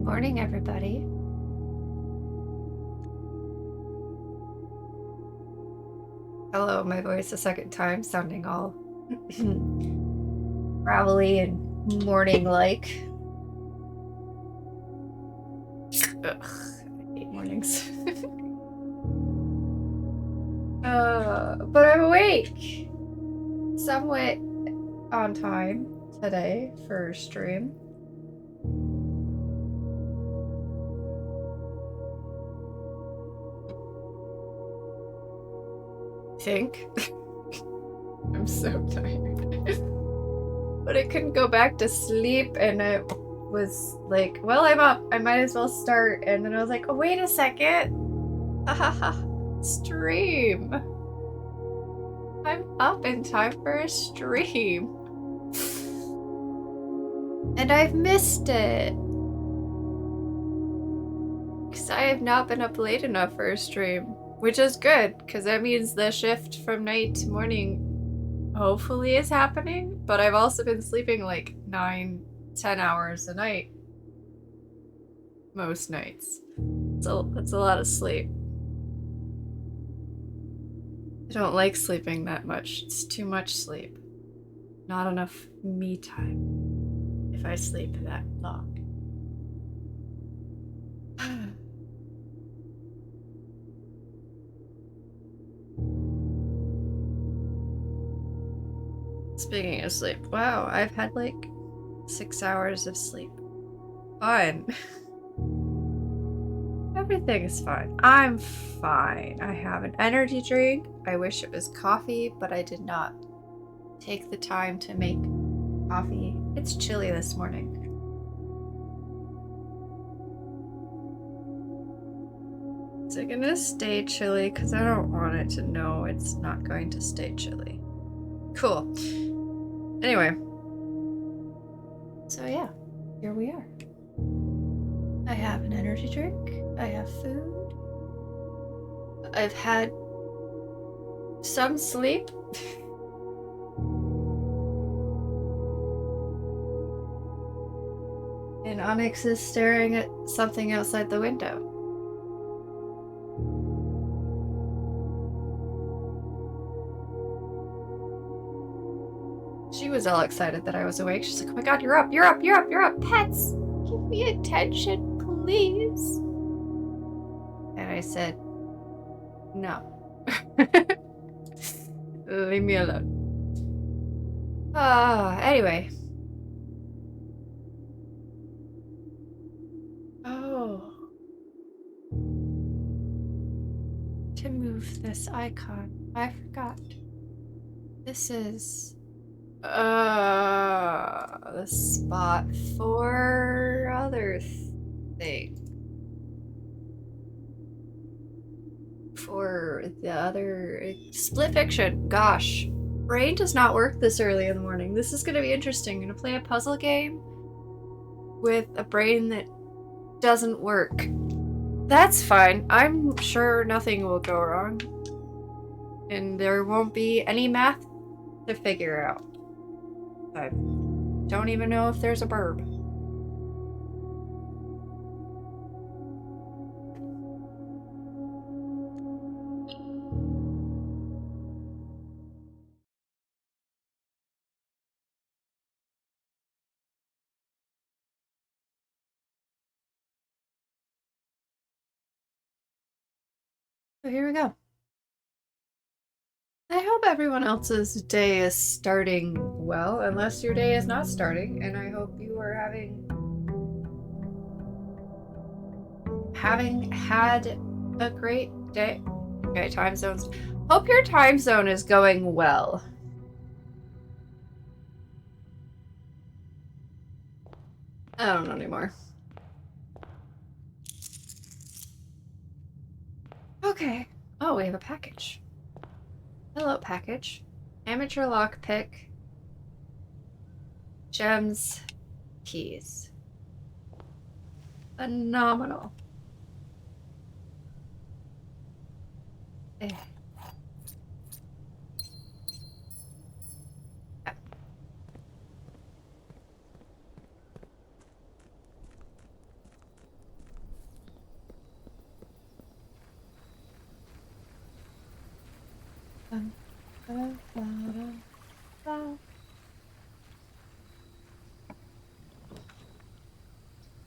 Morning, everybody. Hello, my voice a second time, sounding all gravelly and morning-like. Ugh, I hate mornings. But I'm awake! Somewhat on time today for stream. Think. I'm so tired. But I couldn't go back to sleep, and I was like, well, I'm up. I might as well start. And then I was like, oh, wait a second. Stream. I'm up in time for a stream. And I've missed it. Because I have not been up late enough for a stream. Which is good, because that means the shift from night to morning hopefully is happening. But I've also been sleeping like 9-10 hours a night. Most nights. That's a lot of sleep. I don't like sleeping that much. It's too much sleep. Not enough me time if I sleep that long. Speaking of sleep, wow, I've had like 6 hours of sleep. Fine. Everything is fine. I'm fine. I have an energy drink. I wish it was coffee, but I did not take the time to make coffee. It's chilly this morning. Is it gonna stay chilly? Because I don't want it to know it's not going to stay chilly. Cool. Anyway. So yeah, here we are. I have an energy drink. I have food. I've had some sleep. And Onyx is staring at something outside the window. She was all excited that I was awake. She's like, oh my god, you're up, you're up, you're up, you're up. Pets, give me attention, please. And I said, no. Leave me alone. Anyway. Oh. To move this icon. I forgot. This is the spot for other things. For the other split fiction. Gosh, brain does not work this early in the morning. This is gonna be interesting. I'm gonna play a puzzle game with a brain that doesn't work. That's fine. I'm sure nothing will go wrong. And there won't be any math to figure out. I don't even know if there's a burb. So here we go. I hope everyone else's day is starting well, unless your day is not starting, and I hope you are having had a great day. Okay, time zones. Hope your time zone is going well. I don't know anymore. Okay. Oh, we have a package. Hello, package. Amateur lockpick. Gems. Keys. Phenomenal. Eh.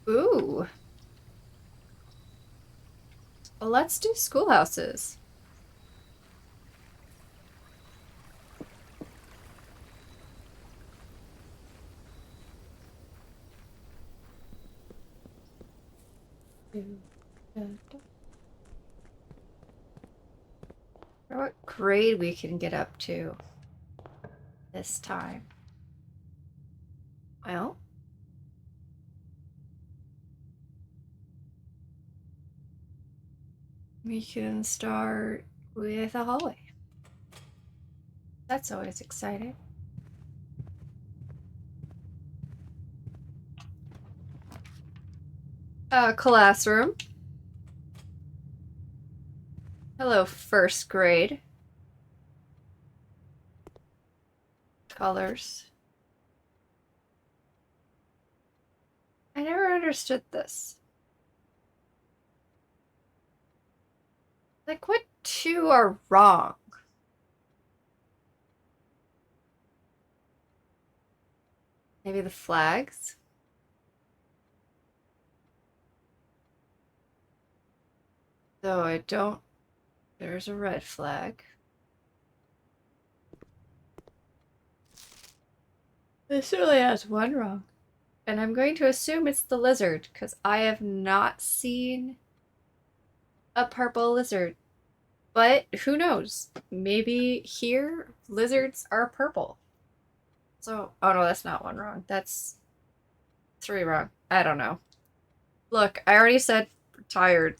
Ooh. Well, let's do schoolhouses. Or what grade we can get up to this time. Well, we can start with a hallway. That's always exciting. Classroom. Hello, first grade. Colors. I never understood this. Like, what two are wrong? Maybe the flags? Though I don't... There's a red flag. This really has one wrong. And I'm going to assume it's the lizard, because I have not seen a purple lizard. But who knows? Maybe here, lizards are purple. So, oh no, that's not one wrong. That's 3 wrong. I don't know. Look, I already said tired.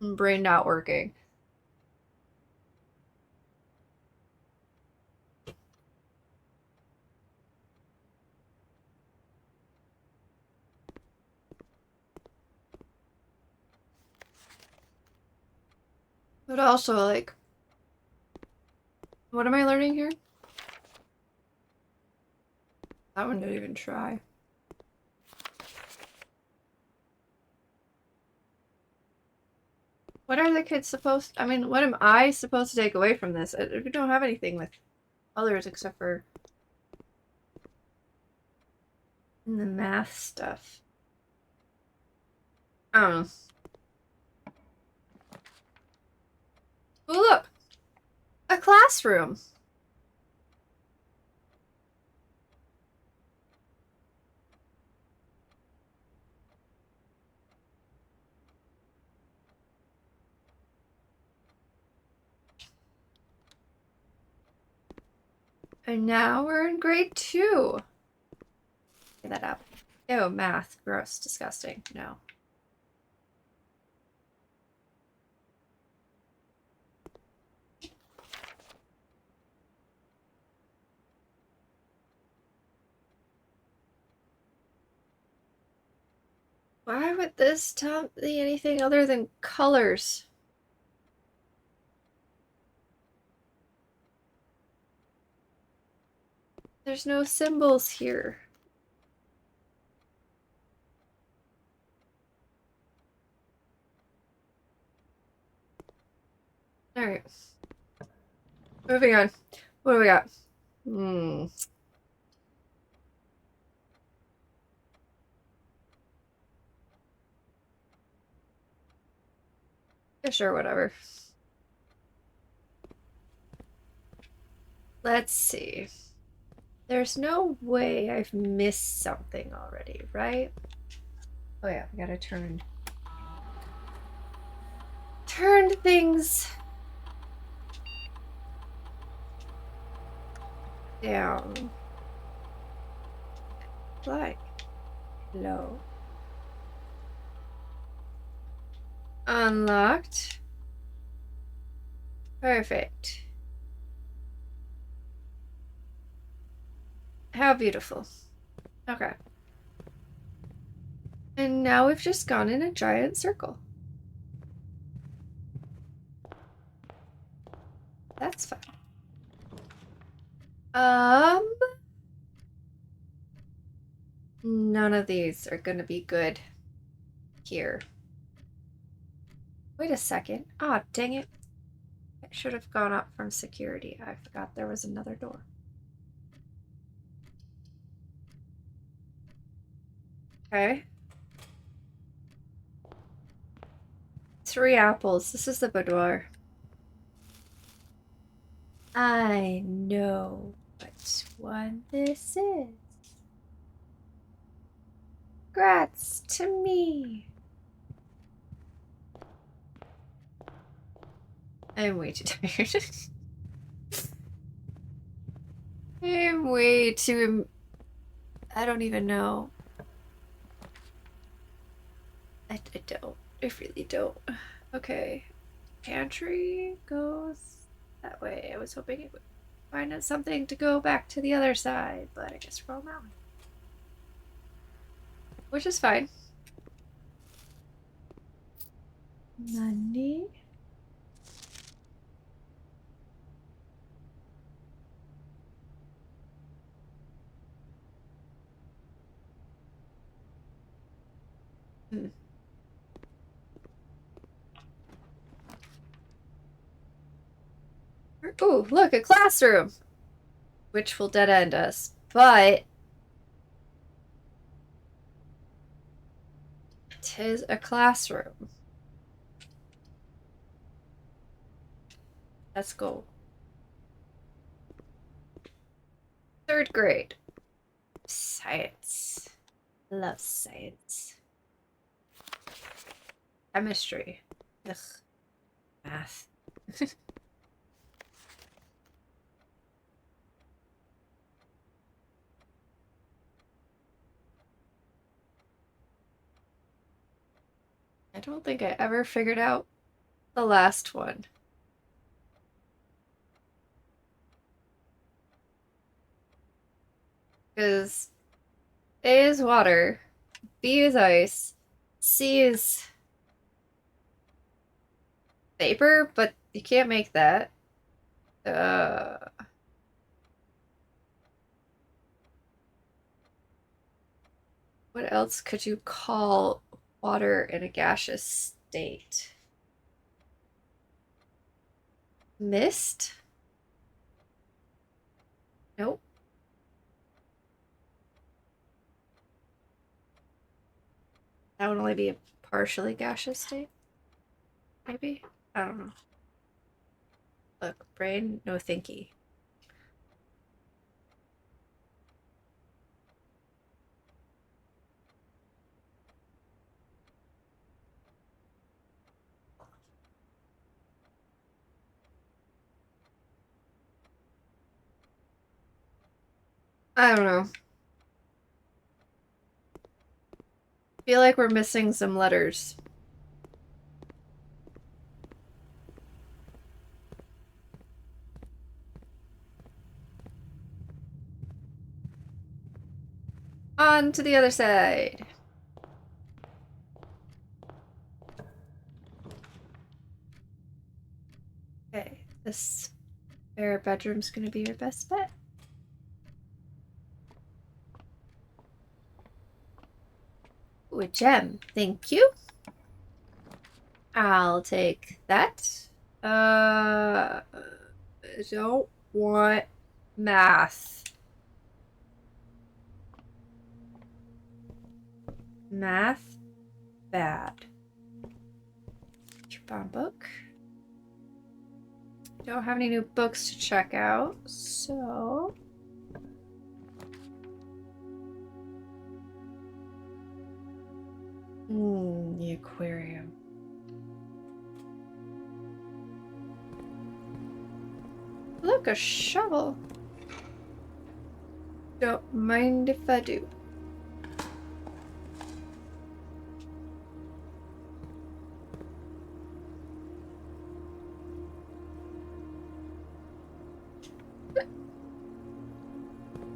Brain not working. But also, like, what am I learning here? That one didn't even try. What are the kids supposed... I mean, what am I supposed to take away from this? We don't have anything with colors except for the math stuff. I don't know. Oh, look! A classroom! And now we're in grade 2. Get that out. Ew, math. Gross. Disgusting. No. Why would this tell me anything other than colors? There's no symbols here. Alright. Moving on. What do we got? Yeah, sure, whatever. Let's see. There's no way I've missed something already, right? Oh yeah, we gotta turn things down. Like, low. Unlocked. Perfect. How beautiful. Okay. And now we've just gone in a giant circle. That's fine. None of these are gonna be good here. Wait a second. Ah, dang it. I should have gone up from security. I forgot there was another door. Okay. 3 apples. This is the boudoir. I know which one this is. Congrats to me. I'm way too tired. I'm way too... I don't even know. I don't. I really don't. Okay. Pantry goes that way. I was hoping it would find us something to go back to the other side, but I guess we're all mountain. Which is fine. Nani? Ooh, look, a classroom! Which will dead end us, but... Tis a classroom. Let's go. 3rd grade. Science. Love science. Chemistry. Ugh. Math. I don't think I ever figured out the last one. Because A is water, B is ice, C is vapor, but you can't make that. What else could you call water in a gaseous state? Mist? Nope. That would only be a partially gaseous state. Maybe? I don't know. Look, brain, no thinky. I don't know. Feel like we're missing some letters. On to the other side. Okay, this spare bedroom's gonna be your best bet. Ooh, a gem. Thank you. I'll take that. I don't want math. Math? Bad. Bound book. Don't have any new books to check out, so... The aquarium. Look, a shovel. Don't mind if I do.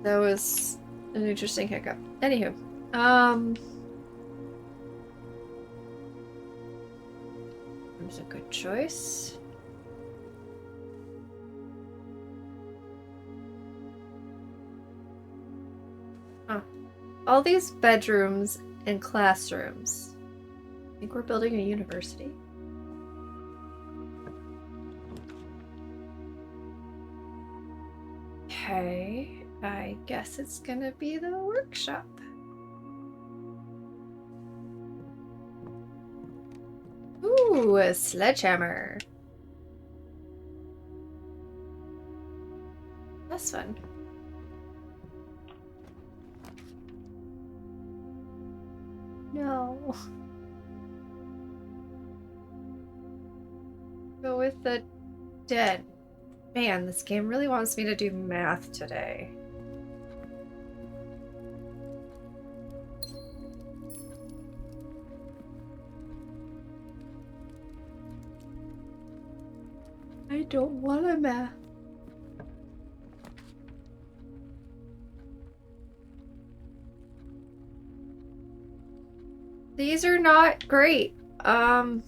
That was an interesting hiccup. Anywho, it was a good choice. All these bedrooms and classrooms. I think we're building a university. Okay, I guess it's gonna be the workshop. Ooh, a sledgehammer. That's fun. No. Go with the dead. Man, this game really wants me to do math today. I don't want to math. These are not great. I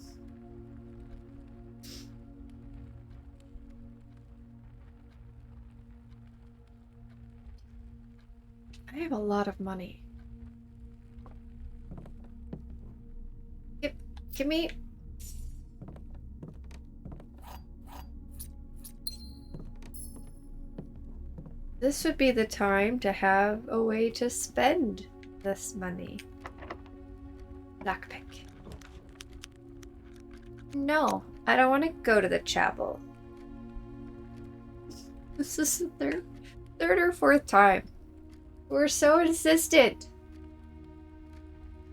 have a lot of money. Give me... This would be the time to have a way to spend this money. Lockpick. No, I don't want to go to the chapel. This is the third or fourth time. We're so insistent.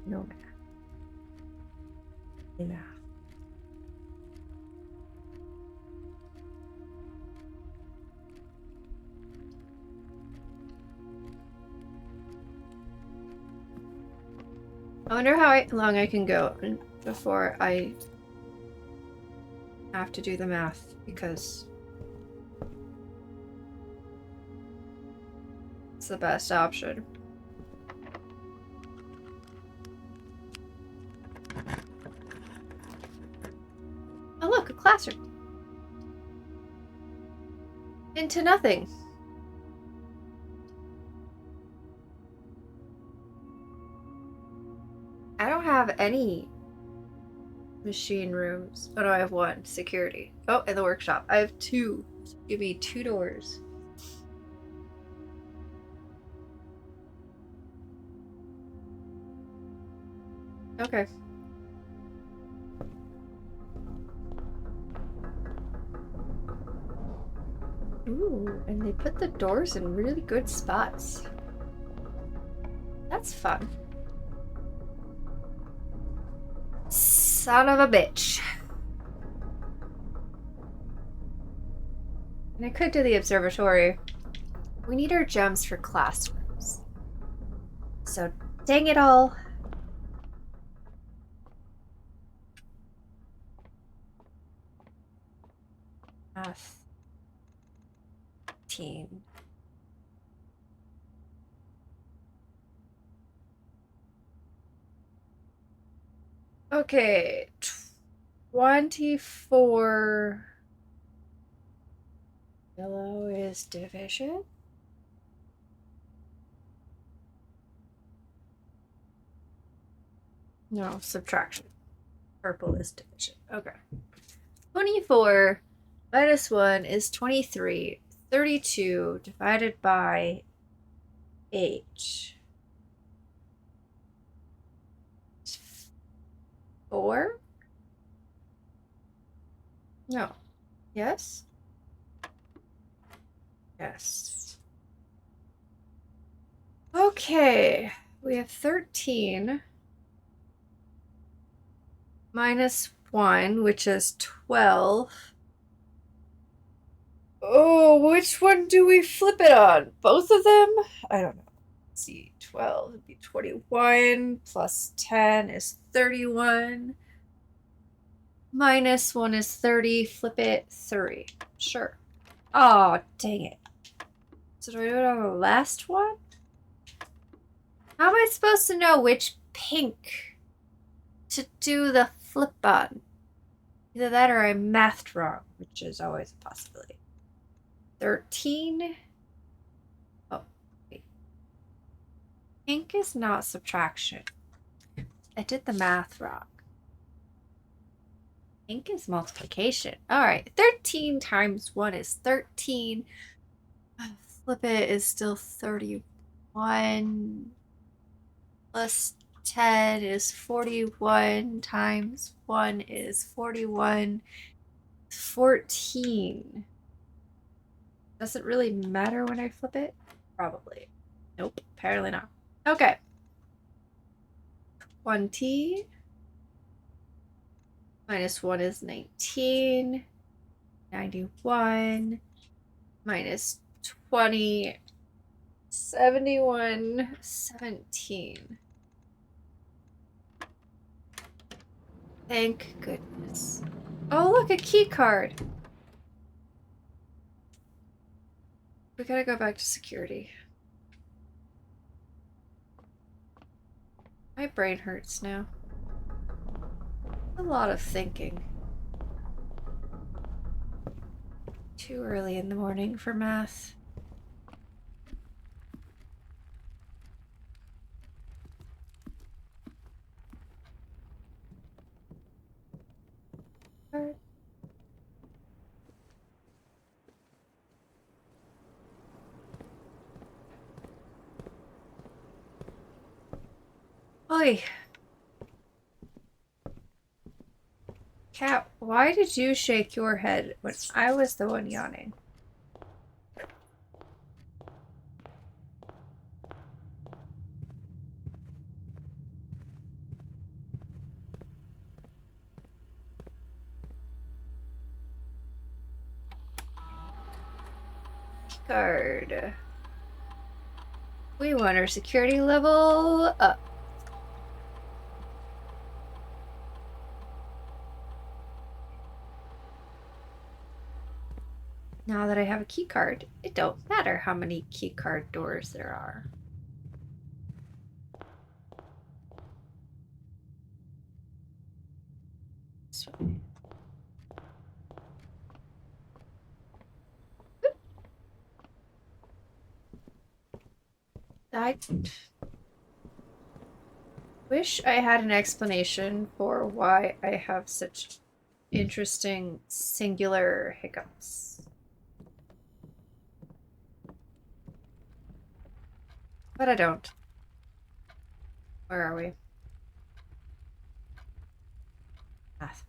No math. No math. I wonder how long I can go before I have to do the math, because it's the best option. Oh look, a classroom. Into nothing. I don't have any machine rooms. Oh no, I have one. Security. Oh, and the workshop. I have two. Give me 2 doors. Okay. Ooh, and they put the doors in really good spots. That's fun. Son of a bitch. And I could do the observatory. We need our gems for classrooms. So, dang it all. Math. 15. Okay. 24. Yellow is division. No, subtraction. Purple is division. Okay. 24 minus 1 is 23. 32 divided by 8. 4? No. Yes? Yes. Okay. We have 13 minus 1, which is 12. Oh, which one do we flip it on? Both of them? I don't know. Let's see. 12 would be 21 plus 10 is 31. Minus 1 is 30. Flip it. 3. Sure. Oh, dang it. So do I do it on the last one? How am I supposed to know which pink to do the flip on? Either that or I mathed wrong, which is always a possibility. 13. Oh, wait. Pink is not subtraction. I did the math wrong. Pink is multiplication. All right, 13 times 1 is 13. Flip it is still 31 plus 10 is 41 times 1 is 41. 14. Does it really matter when I flip it? Probably. Nope, apparently not. Okay. 20 minus 1 is 19. 91 minus 20. 71. 17. Thank goodness. Oh, look, a key card. We gotta go back to security. My brain hurts now. A lot of thinking. Too early in the morning for math. Oi. Cat, why did you shake your head when I was the one yawning? Card. We want our security level up. Now that I have a key card, it don't matter how many key card doors there are. I wish I had an explanation for why I have such interesting singular hiccups. But I don't. Where are we? Math.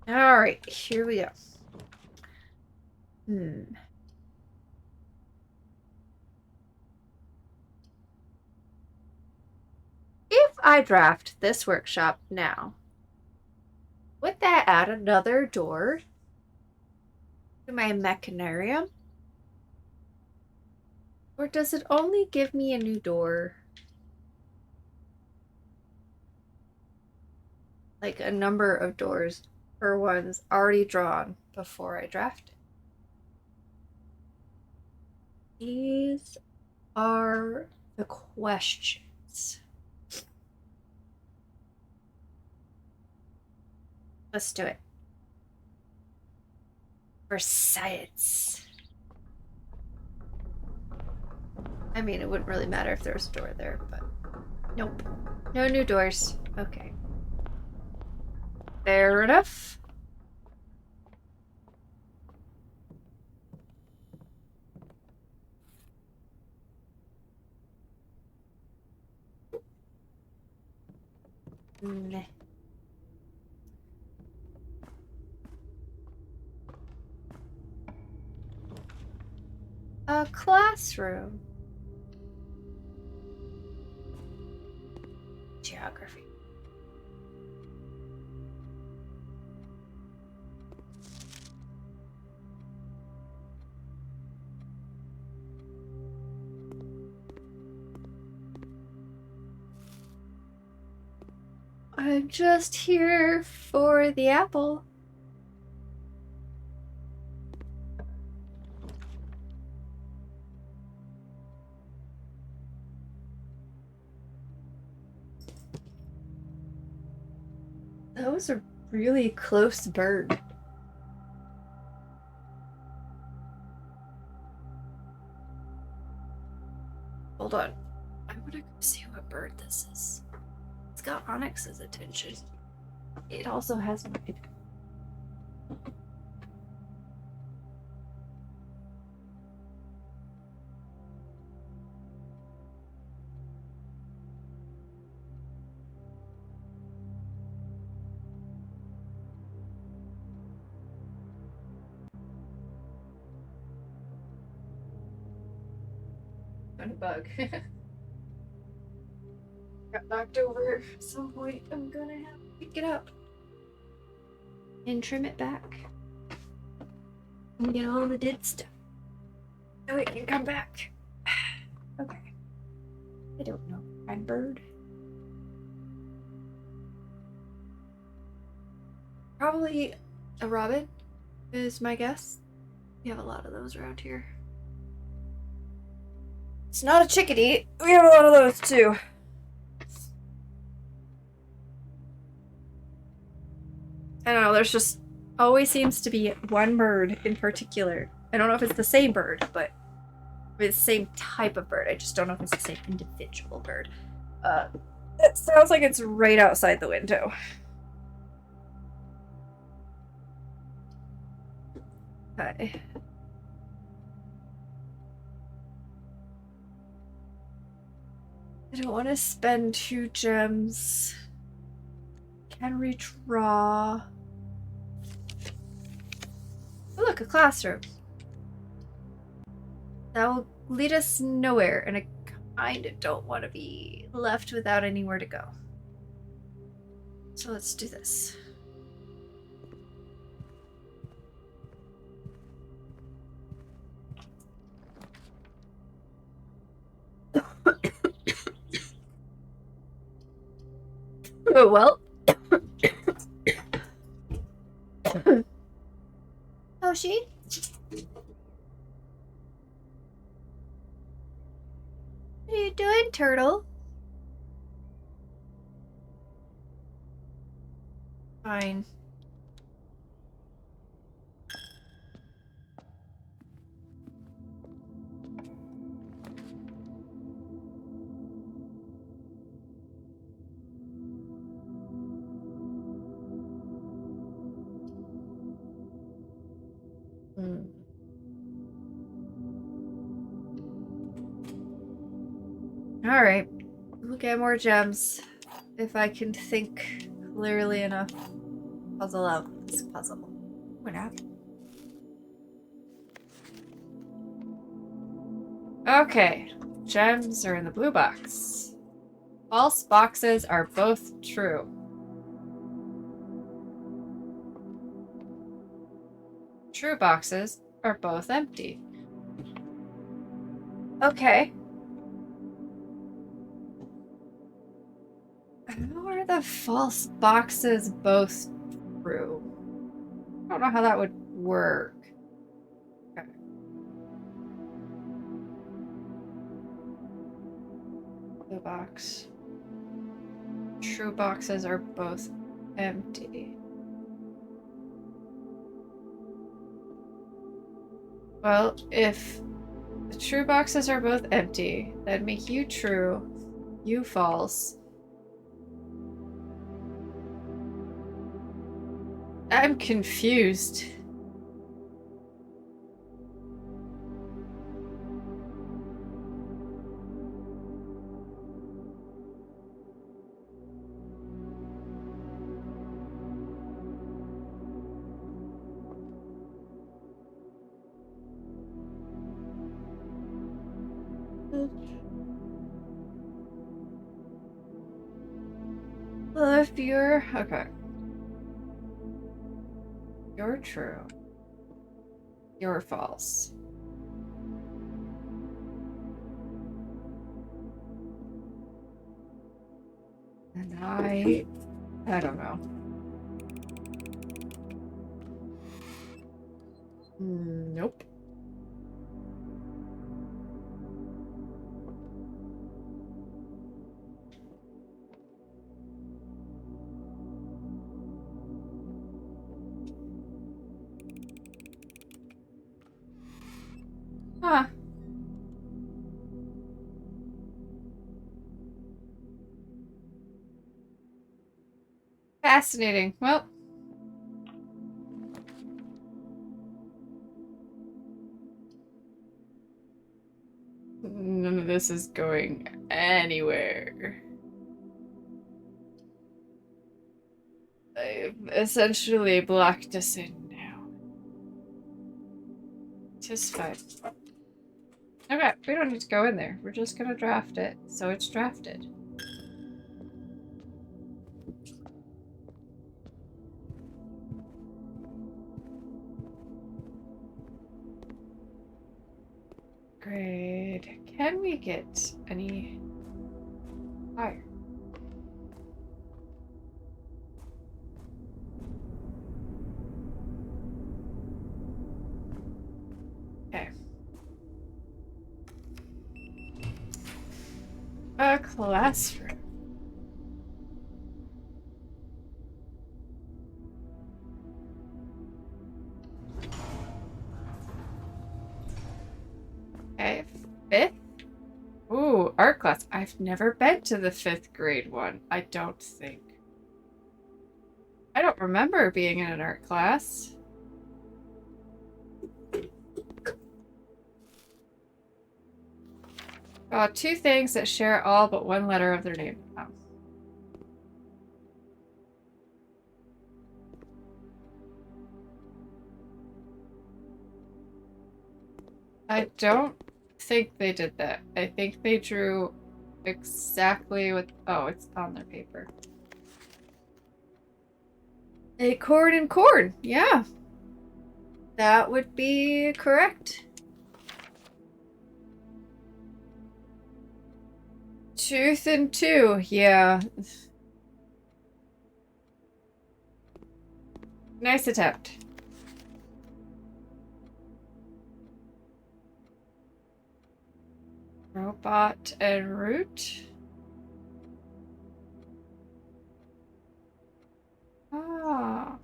Alright, here we go. If I draft this workshop now, would that add another door to my mechanarium? Or does it only give me a new door? Like a number of doors per one's already drawn before I draft it. These are the questions. Let's do it. For science. I mean, it wouldn't really matter if there was a door there, but nope. No new doors. Okay. Fair enough. Meh. A classroom. Geography. I'm just here for the apple. That was a really close bird. Hold on. I want to go see what bird this is. It's got Onyx's attention. It also has mine. A bug. Got knocked over at some point. I'm gonna have to pick it up and trim it back and get all the dead stuff so it can come back. Okay. I don't know. Kind bird. Probably a robin is my guess. We have a lot of those around here. It's not a chickadee. We have a lot of those too. I don't know, there's just always seems to be one bird in particular. I don't know if it's the same bird, but it's the same type of bird. I just don't know if it's the same individual bird. It sounds like it's right outside the window. Okay. I don't want to spend 2 gems. Can redraw. Oh, look, a classroom. That will lead us nowhere, and I kind of don't want to be left without anywhere to go. So let's do this. Oh, well. Oh, she? What are you doing, turtle? Fine. Alright. We'll get more gems if I can think clearly enough. Puzzle out this puzzle. What happened? Okay. Gems are in the blue box. False boxes are both true. True boxes are both empty. Okay. How are the false boxes both true? I don't know how that would work. Okay. Blue box. True boxes are both empty. Well, if the true boxes are both empty, that'd make you true, you false. I'm confused. Well, if you're... okay. You're true. You're false. And I don't know. Nope. Huh. Fascinating. Well. None of this is going anywhere. I've essentially blocked us in now. Just fine. Okay, we don't need to go in there. We're just gonna draft it, so it's drafted. Great. Can we get any higher? Okay. A classroom. Okay, 5th. Ooh, art class. I've never been to the 5th grade one, I don't think. I don't remember being in an art class. Two things that share all but one letter of their name. Oh. I don't think they did that. I think they drew exactly what... Oh, it's on their paper. Acorn and corn. Yeah. That would be correct. Tooth and two. Yeah. Nice attempt. Robot and root. Ah.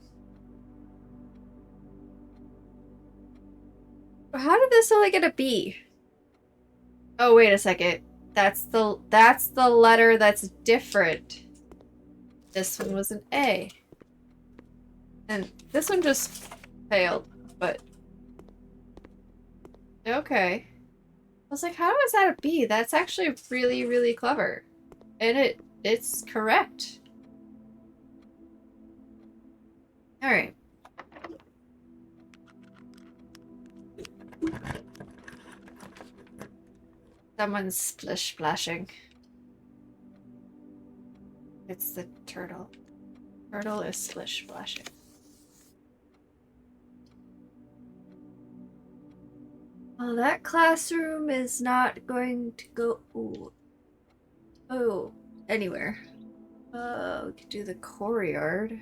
How did this only get a B? Oh, wait a second. That's the letter that's different. This one was an A. And this one just failed, but okay. I was like, how is that a B? That's actually really, really clever. And it's correct. Alright. Someone's splish splashing. It's the turtle. Turtle is splish splashing. Well, that classroom is not going to go anywhere. We could do the courtyard.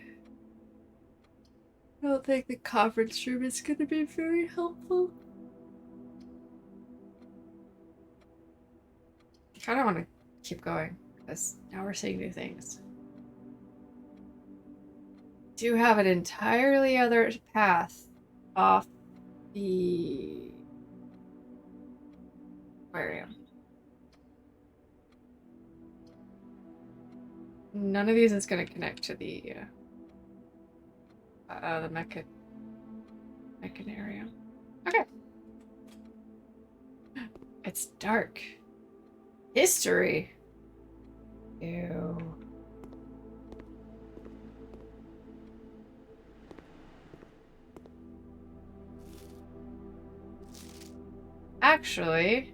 I don't think the conference room is going to be very helpful. I kind of want to keep going because now we're seeing new things. Do have an entirely other path off the aquarium. None of these is going to connect to the mechanarium. Okay. It's dark. History. Ew. Actually,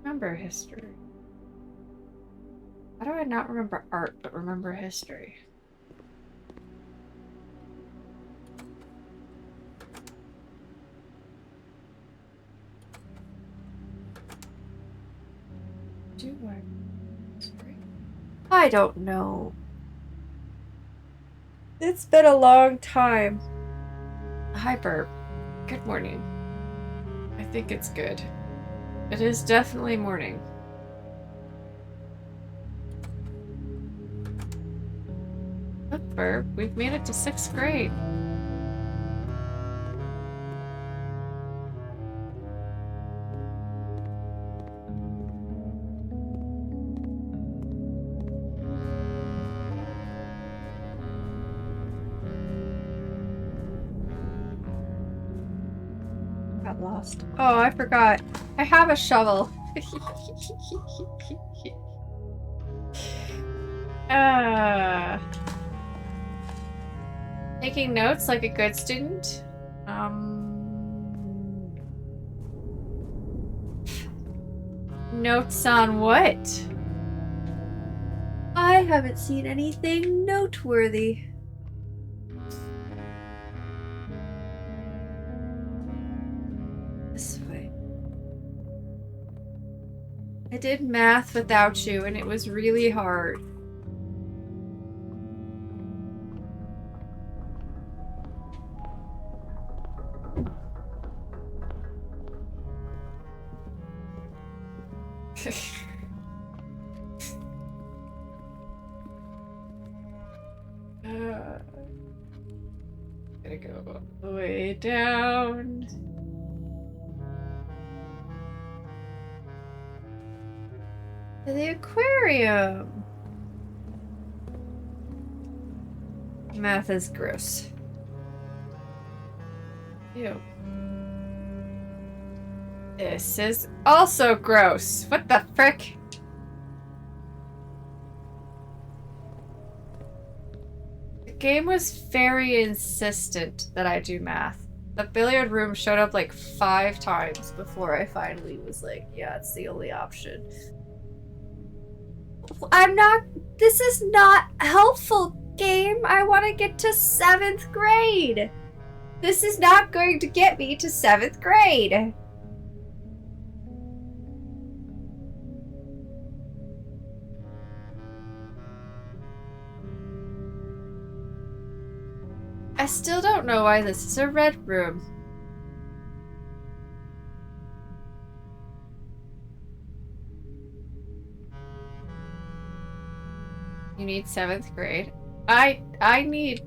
remember history. How do I not remember art but remember history? Do I don't know. It's been a long time. Hi, Burp. Good morning. I think it's good. It is definitely morning. Look, Burp, we've made it to 6th grade. got lost. Oh, I forgot. I have a shovel. Taking notes like a good student. Notes on what? I haven't seen anything noteworthy. This way. I did math without you, and it was really hard. Gotta go all the way down. To the aquarium. Math is gross. Ew. This is also gross. What the frick? The game was very insistent that I do math. The billiard room showed up like 5 times before I finally was like, yeah, it's the only option. This is not helpful, game. I want to get to 7th grade. This is not going to get me to 7th grade. I still don't know why this is a red room. You need 7th grade. I need...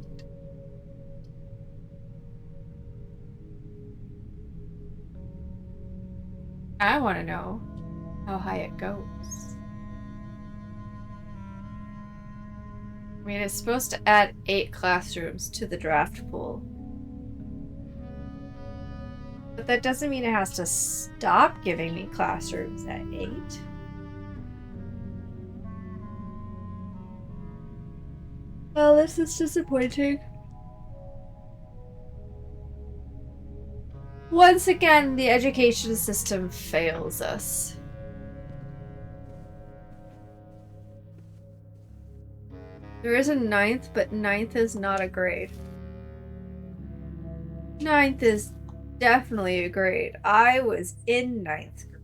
I want to know how high it goes. I mean, it's supposed to add 8 classrooms to the draft pool. But that doesn't mean it has to stop giving me classrooms at 8. Well, this is disappointing. Once again, the education system fails us. There is a 9th, but 9th is not a grade. 9th is definitely a grade. I was in 9th grade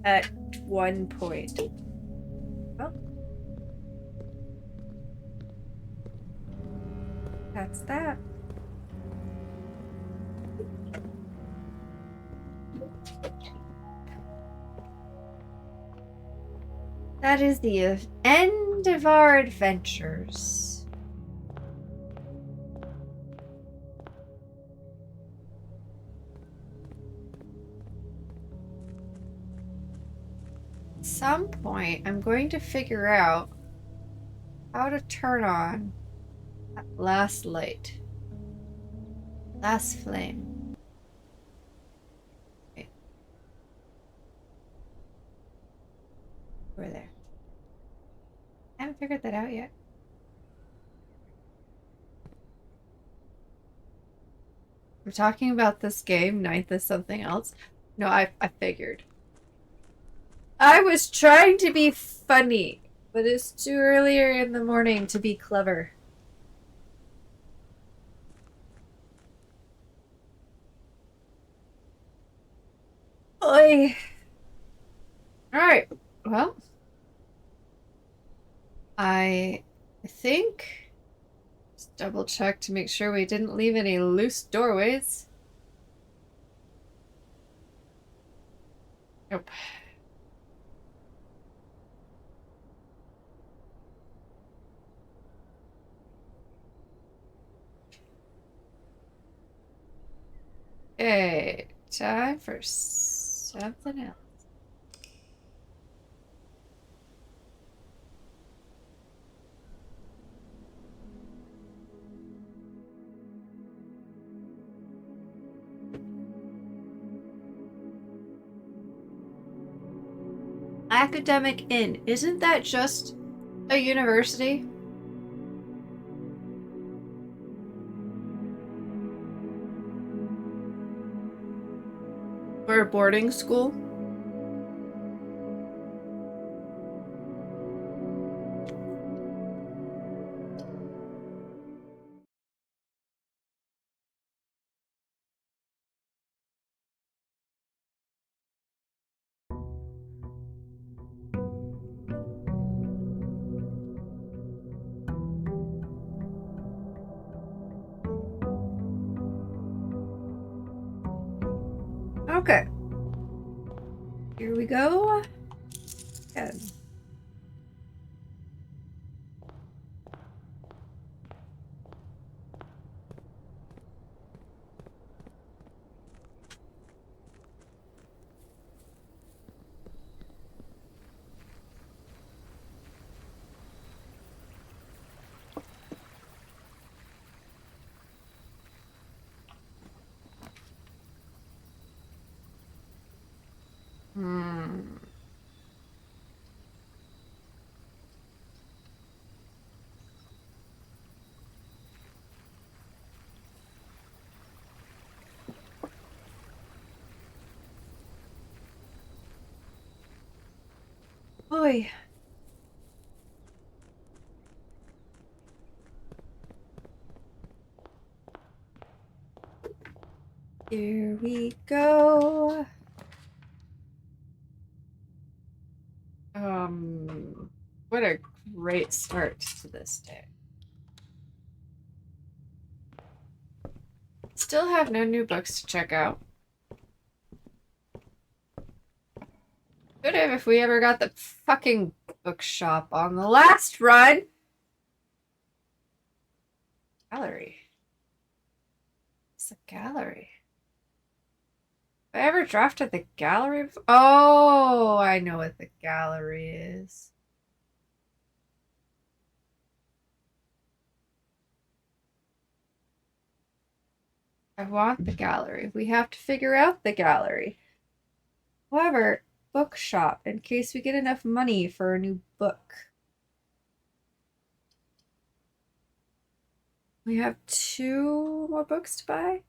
at one point. Well, that's that. That is the end of our adventures. At some point, I'm going to figure out how to turn on that last light. Last flame. Okay. Over there. I haven't figured that out yet. We're talking about this game. 9th is something else. No, I figured. I was trying to be funny, but it's too earlier in the morning to be clever. Oy. Alright, well. I think... Just double check to make sure we didn't leave any loose doorways. Nope. Okay, time for something else. Academic Inn. Isn't that just a university? Or a boarding school? Okay. Here we go. Good. Hmm. Boy. Here we go. What a great start to this day. Still have no new books to check out. Could have if we ever got the fucking bookshop on the last run. Gallery. It's a gallery. Have I ever drafted the gallery? Oh, I know what the gallery is. I want the gallery. We have to figure out the gallery. However, bookshop in case we get enough money for a new book. We have 2 more books to buy.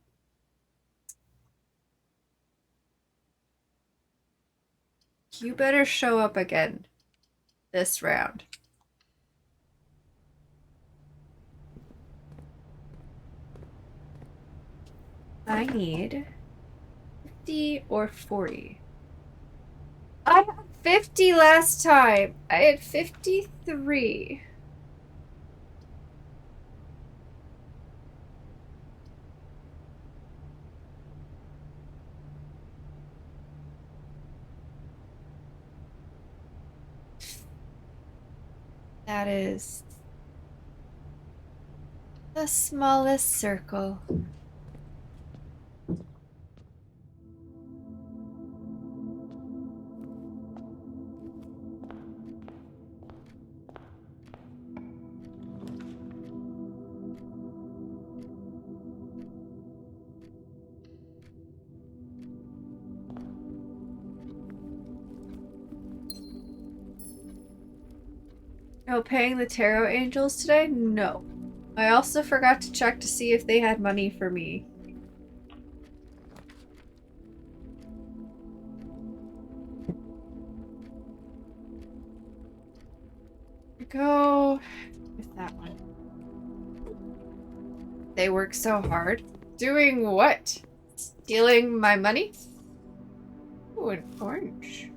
You better show up again this round. I need 50 or 40. I had 50 last time. I had 53. That is the smallest circle. No paying the tarot angels today? No. I also forgot to check to see if they had money for me. Go with that one. They work so hard. Doing what? Stealing my money? Ooh, an orange.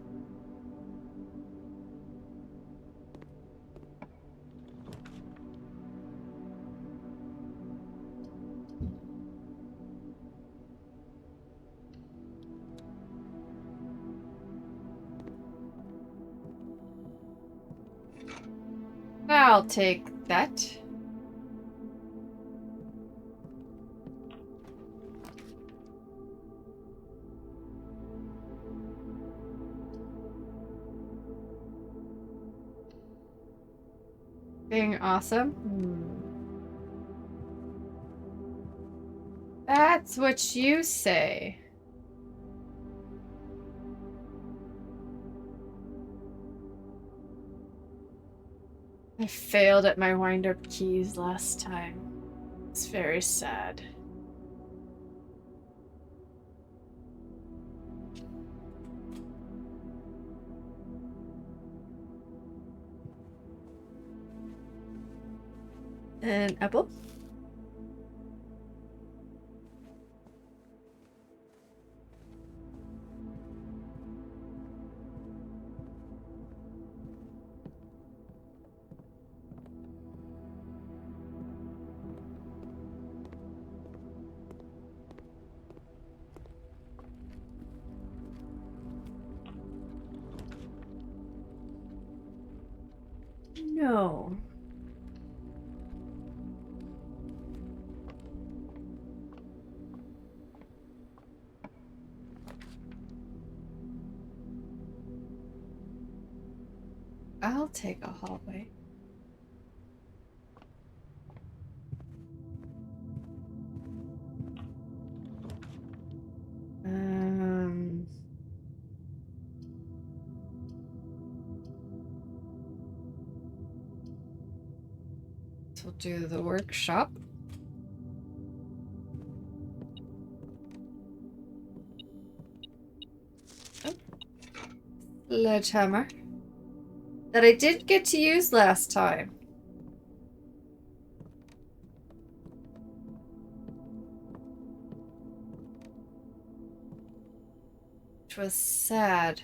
I'll take that. Being awesome? That's what you say. I failed at my wind-up keys last time. It's very sad. An apple? No. I'll take a hallway. We'll do the workshop. Oh. Sledgehammer. That I did get to use last time. Which was sad.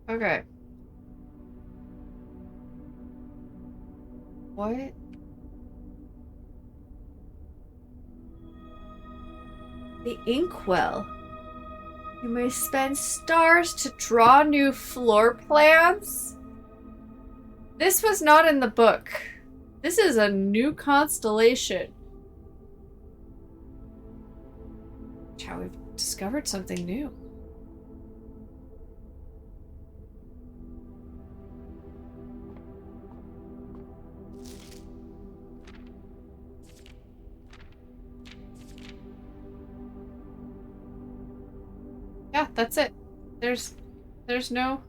Okay. What? The inkwell. You may spend stars to draw new floor plans? This was not in the book. This is a new constellation. How we've discovered something new. Yeah, that's it. There's no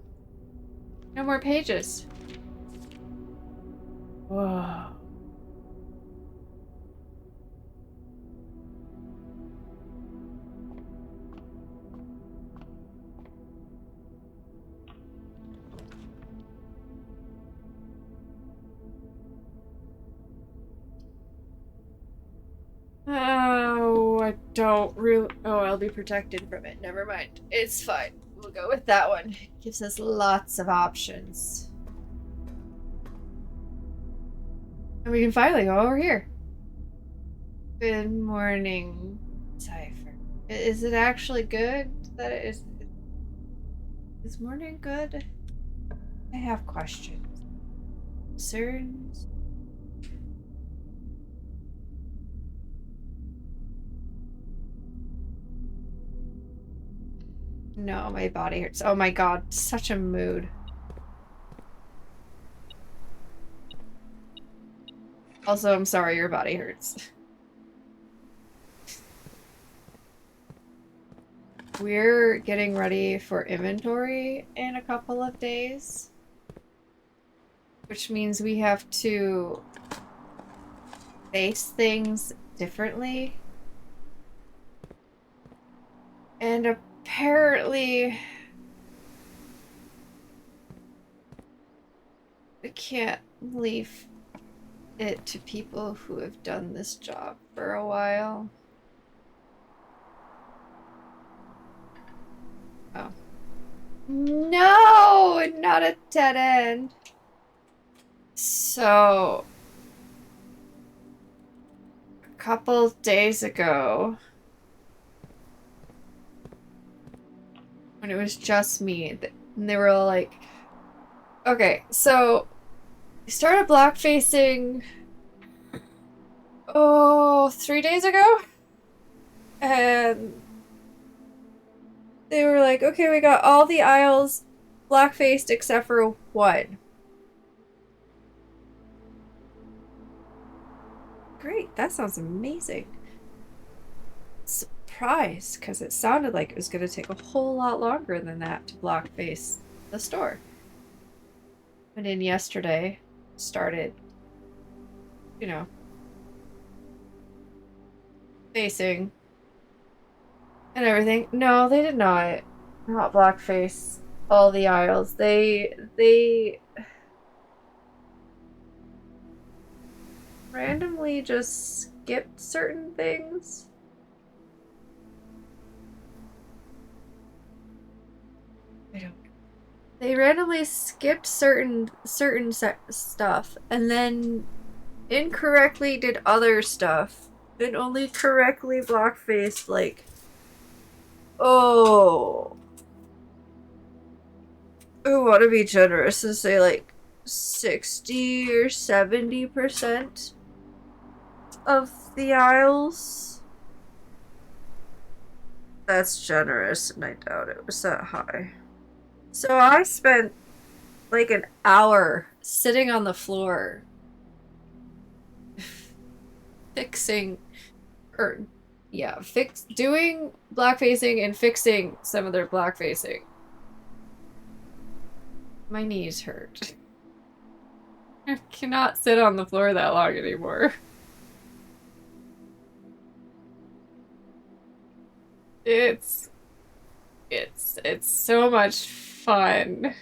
more pages. Whoa. Oh, I don't really... Oh, I'll be protected from it. Never mind. It's fine. We'll go with that one. It gives us lots of options. And we can finally go over here. Good morning, Cypher. Is it actually good that it is... Is morning good? I have questions. Concerns? No, my body hurts. Oh my god, such a mood. Also, I'm sorry your body hurts. We're getting ready for inventory in a couple of days. Which means we have to face things differently. And apparently... we can't leave it to people who have done this job for a while. Oh. No! Not a dead end. So... a couple days ago... when it was just me, and they were all like... Okay, so... we started blackfacing... 3 days ago? And... they were like, okay, we got all the aisles black-faced except for one. that sounds amazing. Surprised, because it sounded like it was going to take a whole lot longer than that to block face the store. Went in yesterday, started, you know, facing and everything. No, they did not block face all the aisles. They randomly just skipped certain things. I don't. They randomly skipped certain stuff and then incorrectly did other stuff and only correctly block faced like, oh, I want to be generous and say like 60 or 70% of the aisles. That's generous, and I doubt it was that high. So I spent like an hour sitting on the floor fixing, or yeah, doing blackfacing and fixing some of their blackfacing. My knees hurt. I cannot sit on the floor that long anymore. It's so much fun.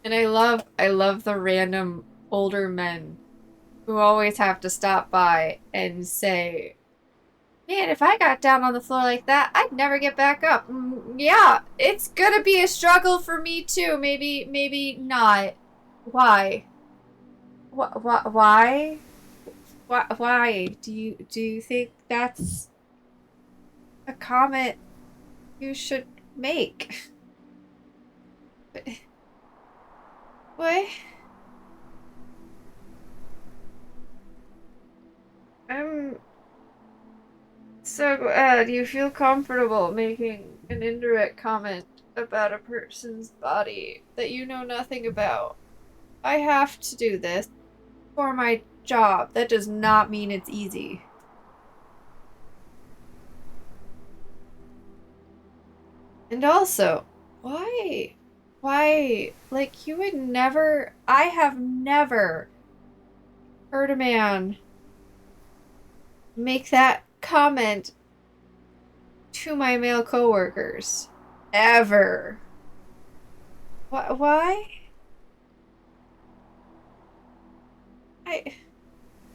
And I love the random older men who always have to stop by and say, "Man, if I got down on the floor like that, I'd never get back up." Yeah, it's gonna be a struggle for me too. Maybe not. Why? Why? Why? Do you think that's a comment you should make? What? I'm so glad you feel comfortable making an indirect comment about a person's body that you know nothing about. I have to do this for my job. That does not mean it's easy. And also, why? Why? Like, you would never. I have never heard a man make that comment to my male coworkers. Ever. Why? I.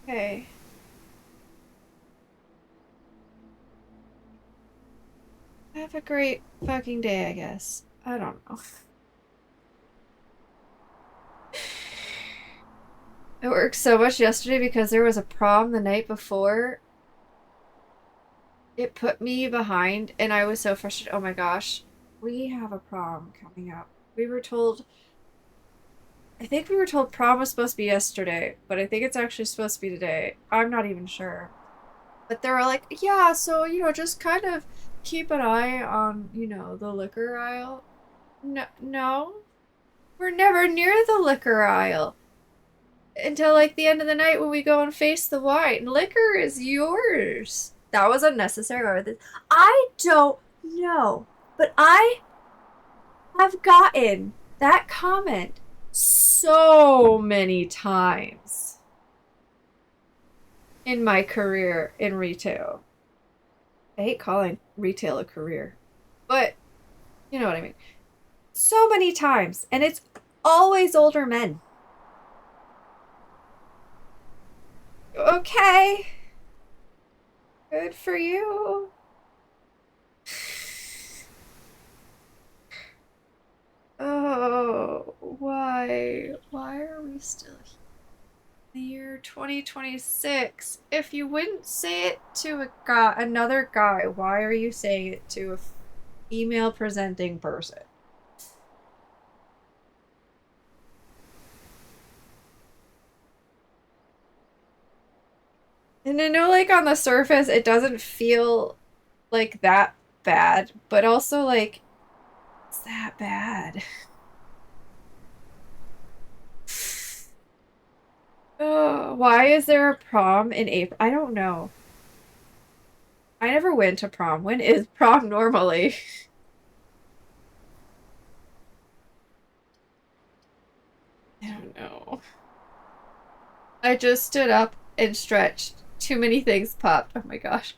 Okay. Have a great fucking day, I guess. I don't know. I worked so much yesterday because there was a prom the night before. It put me behind, and I was so frustrated. Oh my gosh. We have a prom coming up. We were told. I think we were told prom was supposed to be yesterday, but I think it's actually supposed to be today. I'm not even sure. But they were like, yeah, so, just kind of keep an eye on, the liquor aisle. No, no. We're never near the liquor aisle until like the end of the night when we go and face the wine. Liquor is yours. That was unnecessary. I don't know, but I have gotten that comment so many times in my career in retail. I hate calling retail a career, but you know what I mean. So many times, and it's always older men. Okay. Good for you. Oh, why? Why are we still here? The year 2026. If you wouldn't say it to a guy, another guy, why are you saying it to a female presenting person? And I know, like, on the surface, it doesn't feel like that bad, but also like it's that bad. Oh, why is there a prom in April? I don't know. I never went to prom. When is prom normally? I don't know. I just stood up and stretched. Too many things popped. Oh my gosh.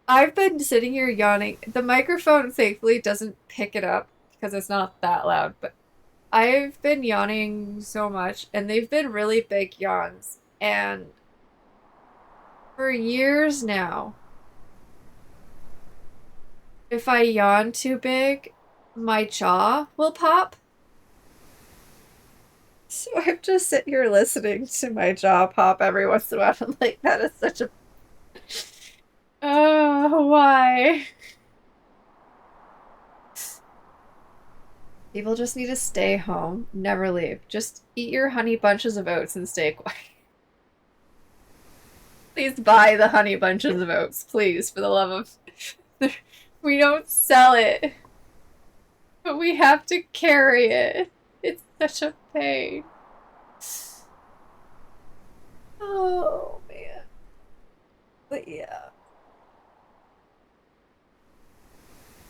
I've been sitting here yawning. The microphone thankfully doesn't pick it up because it's not that loud, but I've been yawning so much and they've been really big yawns. And for years now, if I yawn too big, my jaw will pop. So I'm just sitting here listening to my jaw pop every once in a while. I'm like, that is such a. Oh, why? People just need to stay home, never leave. Just eat your honey bunches of oats and stay quiet. Please buy the honey bunches of oats, please, for the love of. We don't sell it, but we have to carry it. It's such a pain. Oh, man. But yeah.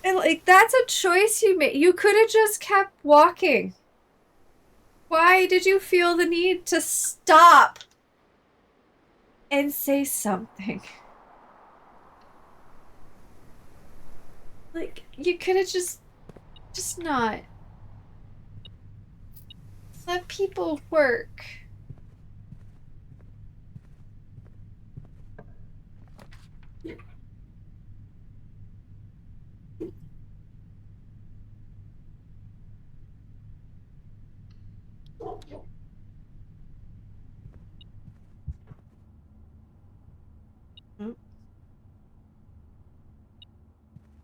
And like that's a choice you made. You could have just kept walking. Why did you feel the need to stop and say something? Like you could have just not let people work.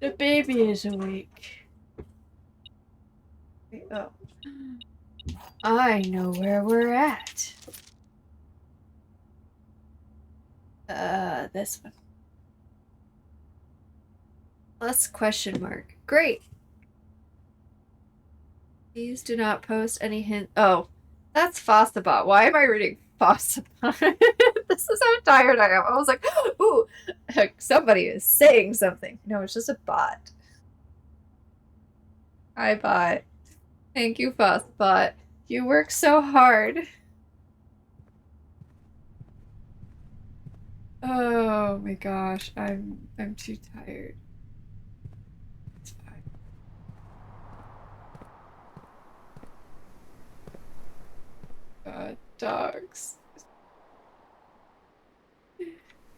The baby is awake. Oh. I know where we're at. This one. Plus question mark. Great. Please do not post any hint. Oh, that's Fossabot. Why am I reading Fossabot? This is how tired I am. I was like, ooh, somebody is saying something. No, it's just a bot. Hi, bot. Thank you, Fossabot. You work so hard. Oh my gosh, I'm too tired. It's fine. Dogs.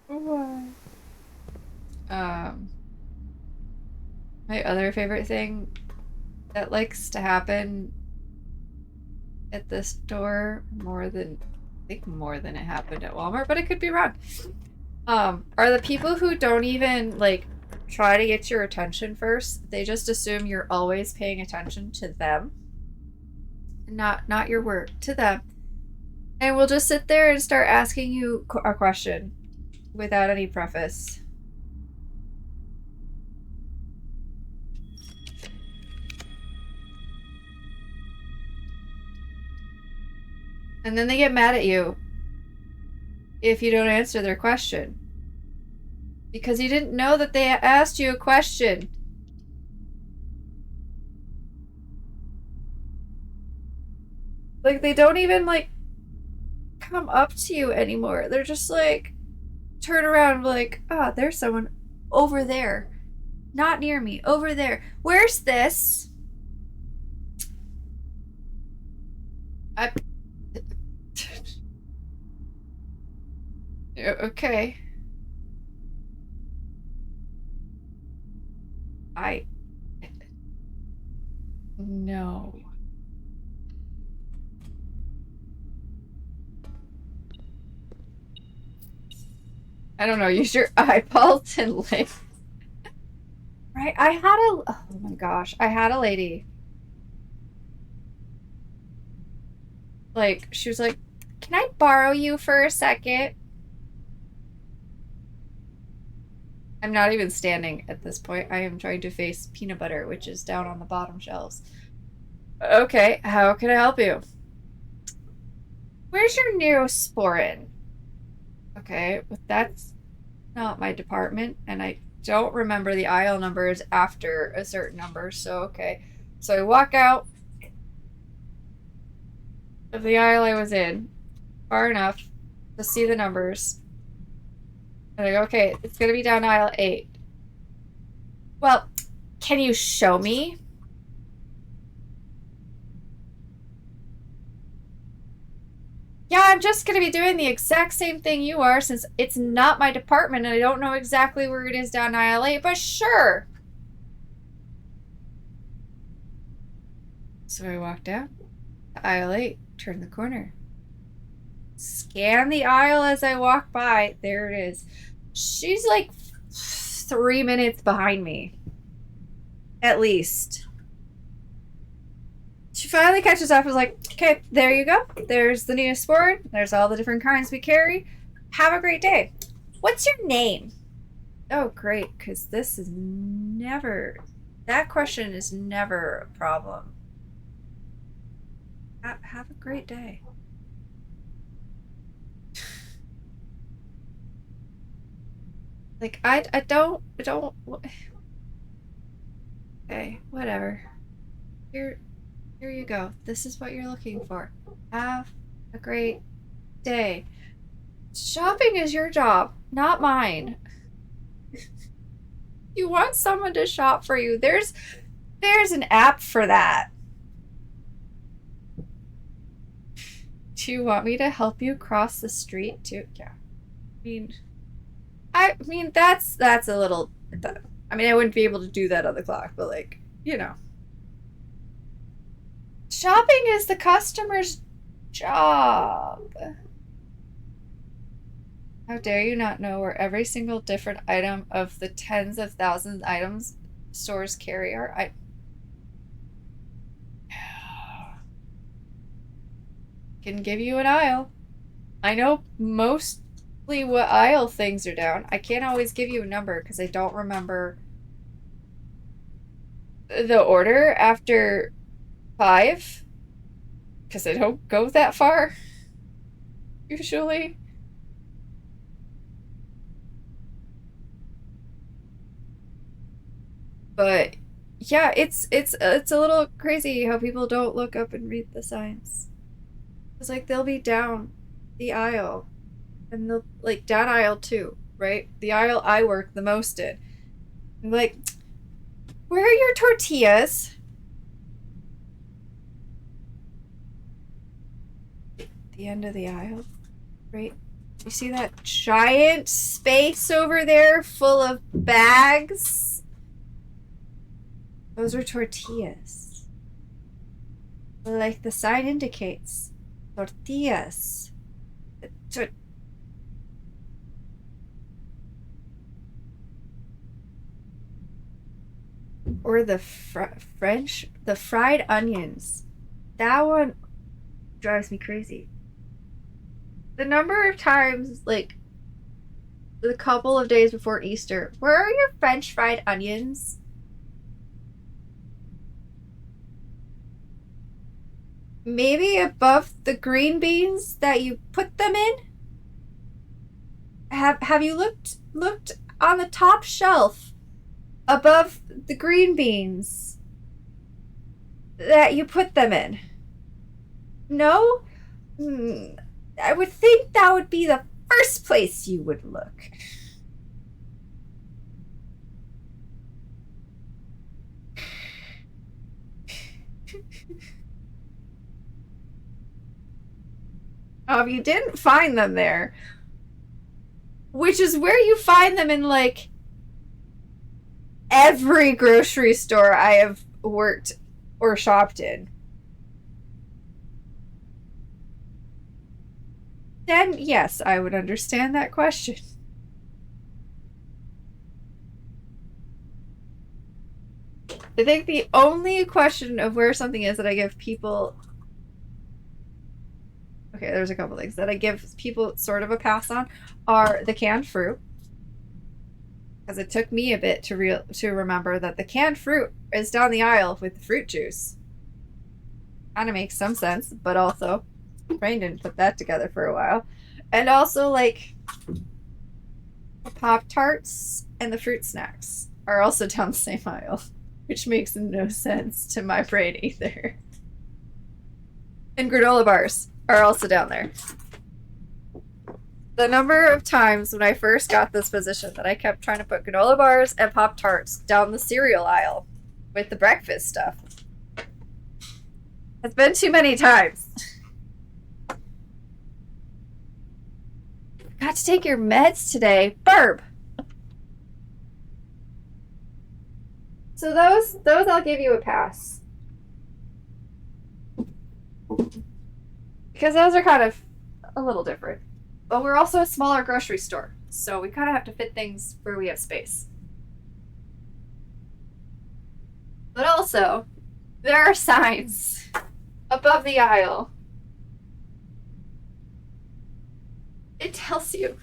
Why? My other favorite thing that likes to happen at this store I think more than it happened at Walmart, but I could be wrong. Are the people who don't even like try to get your attention first. They just assume you're always paying attention to them. Not your work, to them. And we'll just sit there and start asking you a question without any preface. And then they get mad at you if you don't answer their question. Because you didn't know that they asked you a question. Like, they don't even, like, come up to you anymore. They're just, like, turn around like, ah, there's someone over there. Not near me. Over there. Where's this? Okay. No. I don't know. Use your eyeballs and like. Right? Oh my gosh. I had a lady. Like, she was like, can I borrow you for a second? I'm not even standing at this point. I am trying to face peanut butter, which is down on the bottom shelves. Okay, how can I help you? Where's your Neosporin? Okay, but that's not my department, and I don't remember the aisle numbers after a certain number, so okay. So I walk out of the aisle I was in, far enough to see the numbers. And I go, okay, it's gonna be down aisle 8. Well, can you show me? Yeah, I'm just gonna be doing the exact same thing you are since it's not my department and I don't know exactly where it is down aisle 8, but sure. So I walk down to aisle 8, turn the corner. Scan the aisle as I walk by. There it is. She's like 3 minutes behind me. At least. She finally catches up and is like, okay, there you go. There's the Neosporin. There's all the different kinds we carry. Have a great day. What's your name? Oh, great, because this is never... That question is never a problem. Have a great day. Like, I don't... Okay, whatever. Here you go. This is what you're looking for. Have a great day. Shopping is your job, not mine. You want someone to shop for you. There's an app for that. Do you want me to help you cross the street too? Yeah. I mean that's a little I mean I wouldn't be able to do that on the clock, but like, you know. Shopping is the customer's job. How dare you not know where every single different item of the tens of thousands of items stores carry are? I can give you an aisle. I know mostly what aisle things are down. I can't always give you a number because I don't remember the order after 5. Because I don't go that far, usually. But yeah, it's a little crazy how people don't look up and read the signs. It's like they'll be down the aisle, and they'll like down aisle 2, right? The aisle I work the most in. I'm like, where are your tortillas? The end of the aisle, right? You see that giant space over there full of bags? Those are tortillas. Like the sign indicates. Tortillas. Or the the fried onions. That one drives me crazy. The number of times, like, the couple of days before Easter, where are your French fried onions? Maybe above the green beans that you put them in? Have you looked on the top shelf above the green beans that you put them in? No? I would think that would be the first place you would look. Oh, you didn't find them there. Which is where you find them in, like, every grocery store I have worked or shopped in. Then, yes, I would understand that question. I think the only question of where something is that I give people... Okay, there's a couple things that I give people sort of a pass on are the canned fruit. Because it took me a bit to remember that the canned fruit is down the aisle with the fruit juice. Kind of makes some sense, but also, Brain didn't put that together for a while. And also, like, the Pop-Tarts and the fruit snacks are also down the same aisle, which makes no sense to my brain either. And granola bars are also down there. The number of times when I first got this position that I kept trying to put granola bars and Pop-Tarts down the cereal aisle with the breakfast stuff. It's been too many times. Got to take your meds today. Burb! So those I'll give you a pass. Because those are kind of a little different. But we're also a smaller grocery store, so we kind of have to fit things where we have space. But also, there are signs above the aisle. It tells you.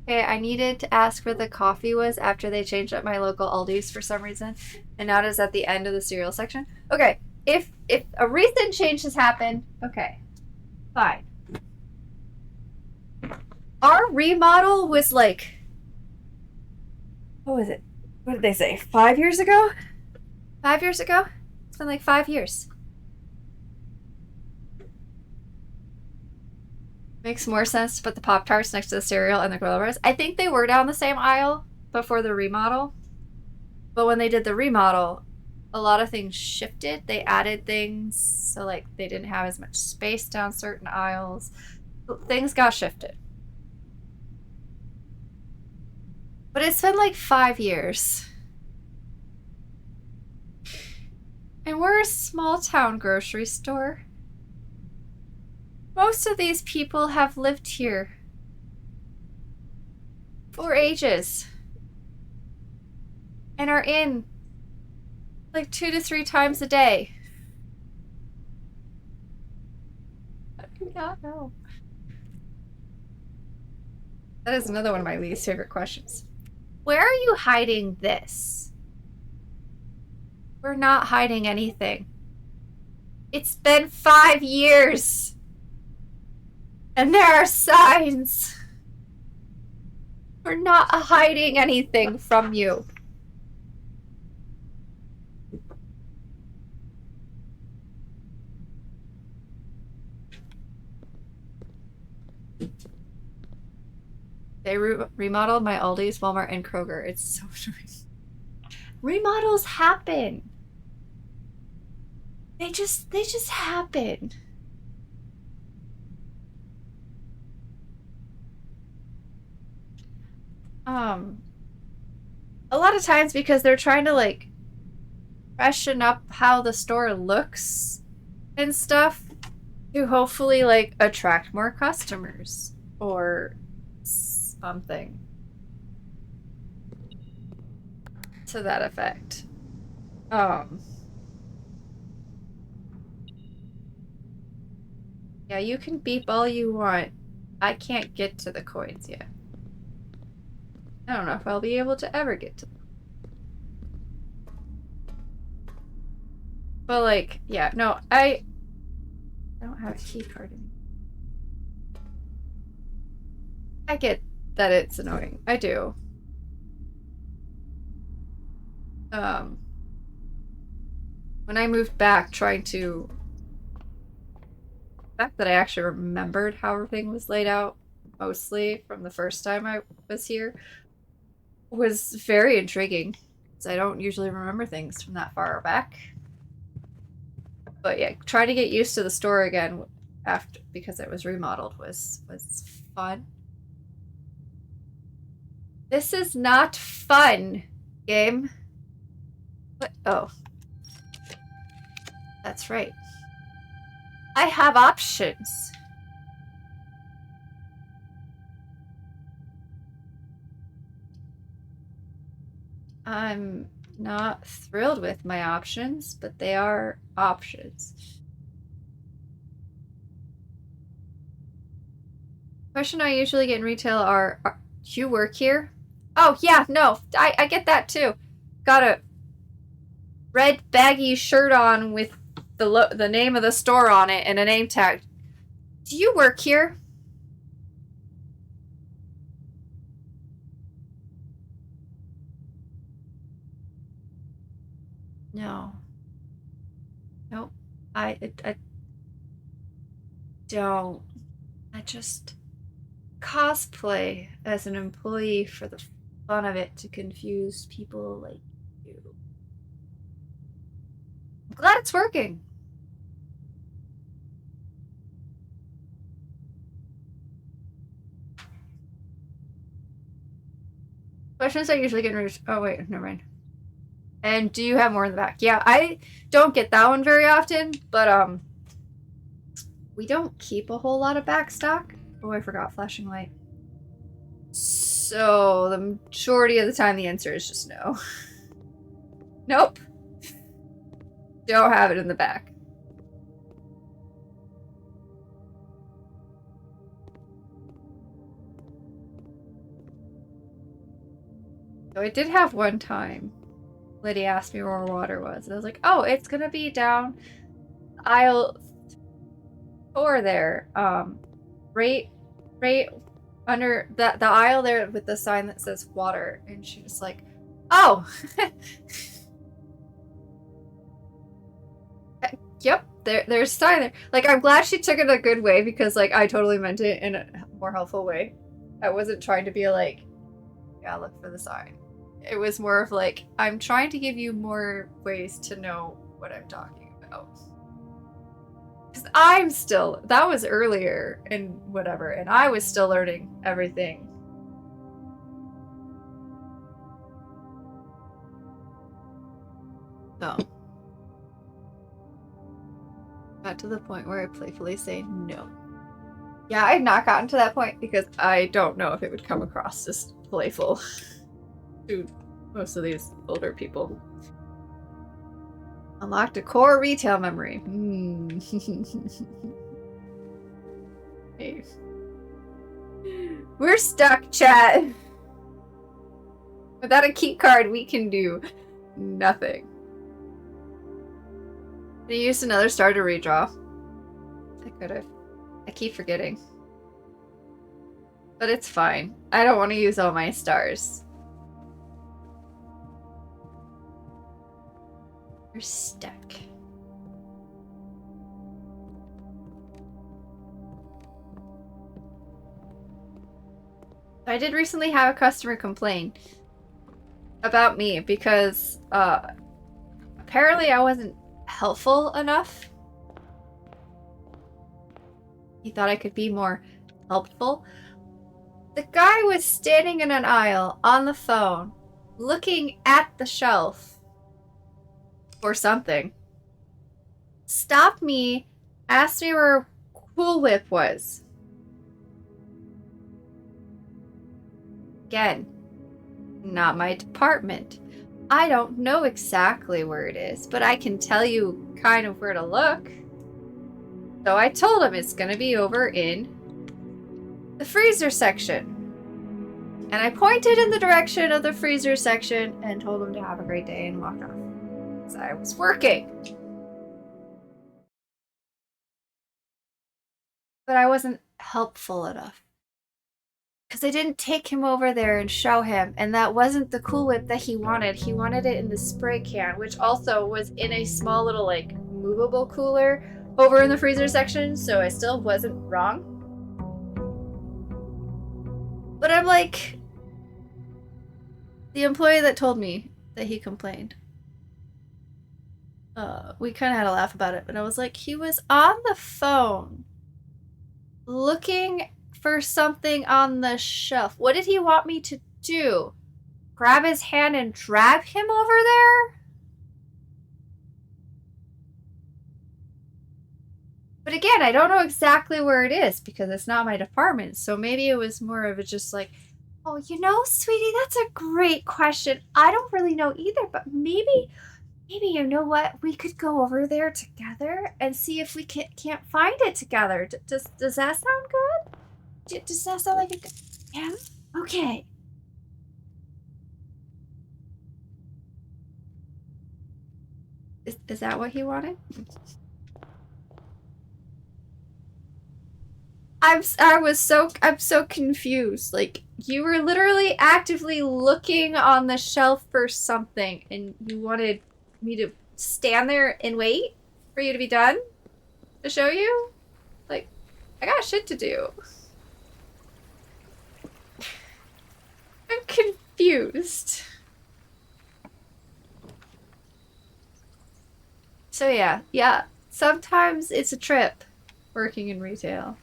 Okay, I needed to ask where the coffee was after they changed up my local Aldi's for some reason, and now it is at the end of the cereal section. Okay, if a recent change has happened, okay, fine. Our remodel was like, what was it? What did they say? 5 years ago? 5 years ago? It's been like 5 years. Makes more sense to put the Pop-Tarts next to the cereal and the granola bars. I think they were down the same aisle before the remodel. But when they did the remodel, a lot of things shifted. They added things, so like they didn't have as much space down certain aisles. Things got shifted. But it's been like 5 years. And we're a small town grocery store. Most of these people have lived here for ages and are in like 2 to 3 times a day. I do not know. That is another one of my least favorite questions. Where are you hiding this? We're not hiding anything. It's been 5 years. And there are signs. We're not hiding anything from you. They remodeled my Aldi's, Walmart, and Kroger. It's so annoying. Remodels happen. They just happen. A lot of times because they're trying to like freshen up how the store looks and stuff to hopefully like attract more customers or something to that effect. Yeah, you can beep all you want. I can't get to the coins yet. I don't know if I'll be able to ever get to them. But like, yeah, no, I don't have a key card anymore. I get that it's annoying. I do. When I moved back, trying to... The fact that I actually remembered how everything was laid out, mostly from the first time I was here, was very intriguing. Because I don't usually remember things from that far back. But yeah, trying to get used to the store again after because it was remodeled was fun. This is not fun, game. What? Oh. That's right. I have options. not thrilled with my options, but they are options. Question I usually get in retail are do you work here? Oh, yeah, no, I get that too. Got a red baggy shirt on with the name of the store on it and a name tag. Do you work here? No. Nope. I don't. I just cosplay as an employee for the fun of it to confuse people like you. I'm glad it's working. Questions I usually get in. Oh, wait, never mind. And do you have more in the back? Yeah, I don't get that one very often, but we don't keep a whole lot of back stock. Oh, I forgot flashing light. So the majority of the time the answer is just no. Nope. Don't have it in the back. So I did have one time. Lydia asked me where water was, and I was like, "Oh, it's gonna be down aisle 4 there. Right under the aisle there with the sign that says water." And she was like, "Oh." Yep, there's a sign there. Like, I'm glad she took it a good way because, like, I totally meant it in a more helpful way. I wasn't trying to be like, yeah, look for the sign. It was more of like, I'm trying to give you more ways to know what I'm talking about. Because that was earlier and whatever, and I was still learning everything. So. Got to the point where I playfully say no. Yeah, I had not gotten to that point because I don't know if it would come across as playful to most of these older people. Unlocked a core retail memory. Hey. We're stuck, chat. Without a key card, we can do nothing. I used another star to redraw. I could have. I keep forgetting. But it's fine. I don't want to use all my stars. We're stuck. I did recently have a customer complain about me because apparently I wasn't helpful enough. He thought I could be more helpful. The guy was standing in an aisle on the phone, looking at the shelf for something. Stopped me, asked me where Cool Whip was. Again, not my department. I don't know exactly where it is, but I can tell you kind of where to look. So I told him it's gonna be over in the freezer section. And I pointed in the direction of the freezer section and told him to have a great day and walked off. Because I was working. But I wasn't helpful enough. Because I didn't take him over there and show him, and that wasn't the Cool Whip that he wanted. He wanted it in the spray can, which also was in a small little, like, movable cooler over in the freezer section, so I still wasn't wrong. But I'm like, the employee that told me that he complained, we kind of had a laugh about it, but I was like, he was on the phone looking for something on the shelf. What did he want me to do? Grab his hand and drag him over there? But again, I don't know exactly where it is because it's not my department. So maybe it was more of a just like, Oh, sweetie, that's a great question. I don't really know either, but maybe you know what? We could go over there together and see if we can't find it together. Does that sound good? Does that sound like a good? Yeah. Okay. Is that what he wanted? I'm so confused. Like, you were literally actively looking on the shelf for something and you wanted me to stand there and wait for you to be done to show you? Like, I got shit to do. I'm confused. So yeah. Sometimes it's a trip working in retail.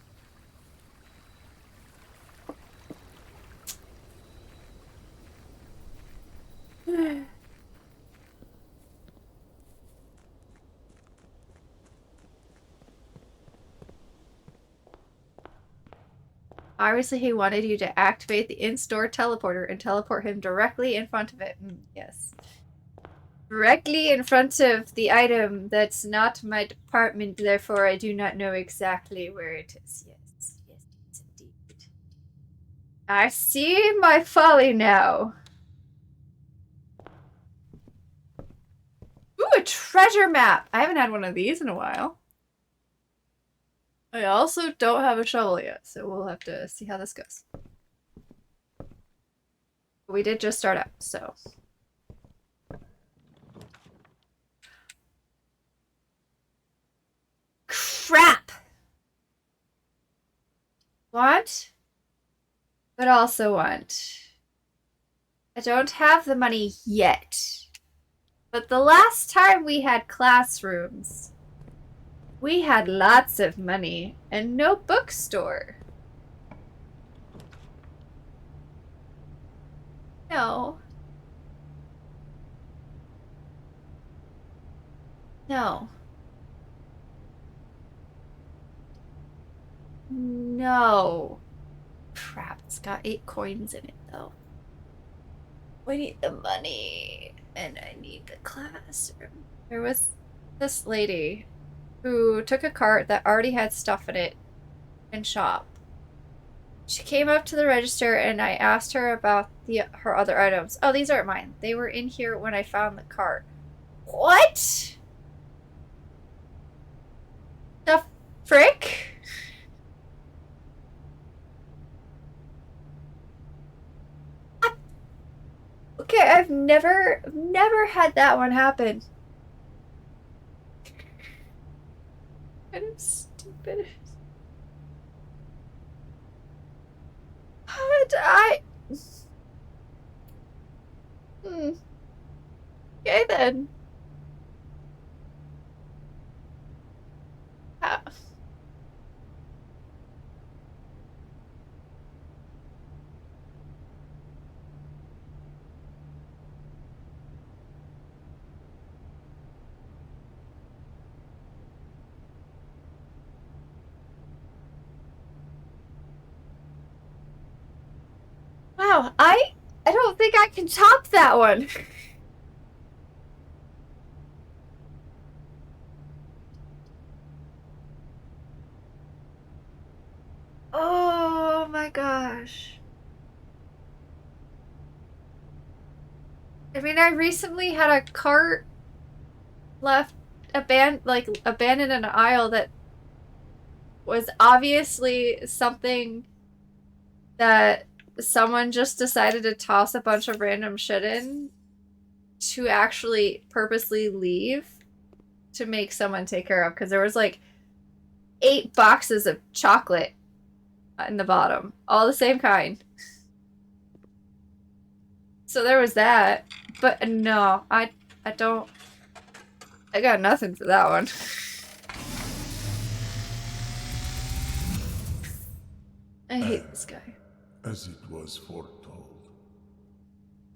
Obviously, he wanted you to activate the in-store teleporter and teleport him directly in front of it. Yes. Directly in front of the item that's not my department, therefore I do not know exactly where it is. Yes, indeed. I see my folly now. Ooh, a treasure map! I haven't had one of these in a while. I also don't have a shovel yet, so we'll have to see how this goes. We did just start out, so. Crap! Want, but also want. I don't have the money yet. But the last time we had classrooms, we had lots of money and no bookstore. No. No. No. Crap, it's got 8 coins in it, though. We need the money, and I need the classroom. There was this lady who took a cart that already had stuff in it and shop. She came up to the register, and I asked her about her other items. Oh, these aren't mine. They were in here when I found the cart. What? The frick? Okay, I've never had that one happen. Kind of stupid. How did I? Okay then. How? Wow, I don't think I can top that one. Oh my gosh. I mean, I recently had a cart left abandoned in an aisle that was obviously something that someone just decided to toss a bunch of random shit in to actually purposely leave to make someone take care of, because there was like 8 boxes of chocolate in the bottom, all the same kind. So there was that, but no, I don't. I got nothing for that one. I hate this guy. As it was foretold,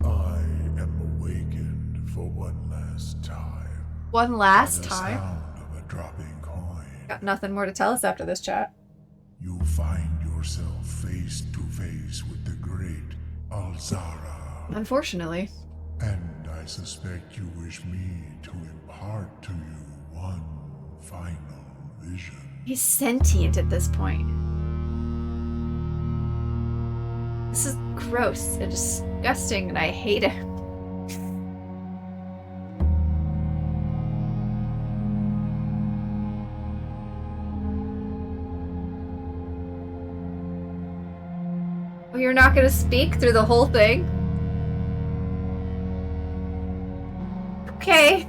I am awakened for one last time. One last by the time? Sound of a dropping coin. Got nothing more to tell us after this chat. You find yourself face to face with the great Alzara. Unfortunately. And I suspect you wish me to impart to you one final vision. He's sentient at this point. This is gross and disgusting, and I hate it. Oh, you're not gonna speak through the whole thing? Okay.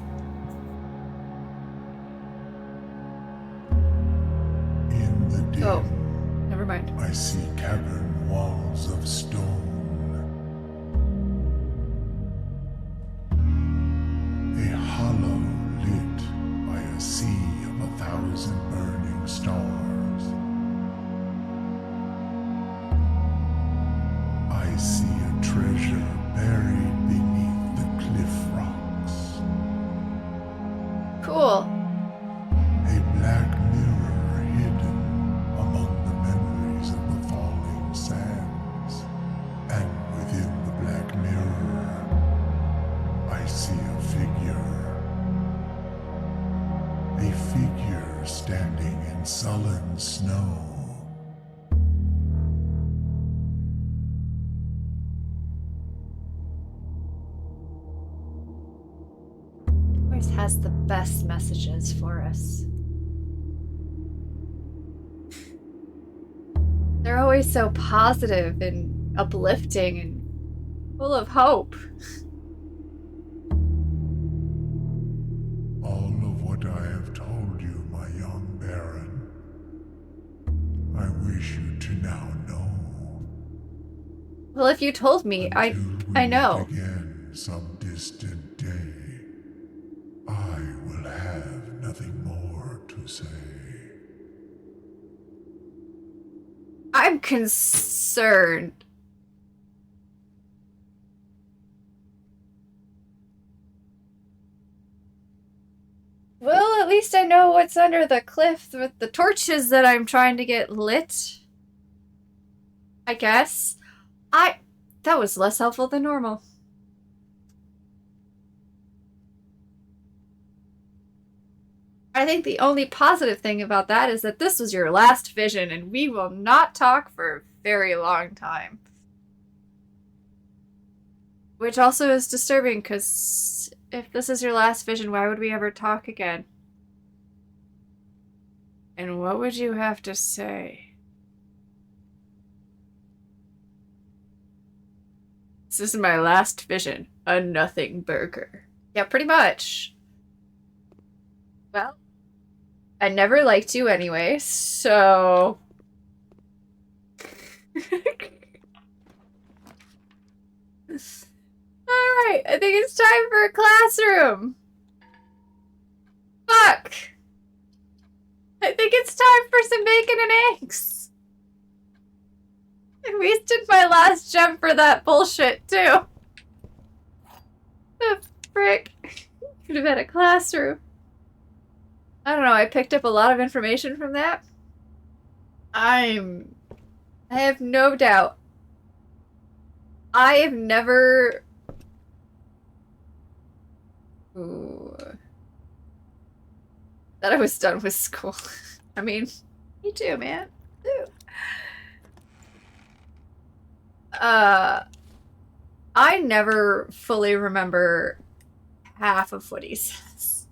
In the dim, Oh, never mind. I see cavern walls of stone. A hollow lit by a sea of 1,000 burning stars. I see a treasure buried beneath the cliff rocks. Cool. A black mirror hidden among the memories of the falling sands. And within the black mirror, I see a figure. A figure standing in sullen snow. Always has the best messages for us. They're always so positive and uplifting and full of hope. All of what I have told you, my young Baron, I wish you to now know. Well, if you told me, Until we I know. meet again some distant day, I will have nothing more to say. I'm concerned. Well, at least I know what's under the cliff with the torches that I'm trying to get lit. I guess. That was less helpful than normal. I think the only positive thing about that is that this was your last vision, and we will not talk for a very long time. Which also is disturbing, because if this is your last vision, why would we ever talk again? And what would you have to say? This is my last vision. A nothing burger. Yeah, pretty much. Well, I never liked you anyway, so... Alright, I think it's time for a classroom. Fuck! I think it's time for some bacon and eggs. I wasted my last gem for that bullshit, too. The frick. Could have had a classroom. I don't know, I picked up a lot of information from that. I have no doubt. I have never... Ooh. That I was done with school. I mean, me too, man. Too. I never fully remember half of what he says.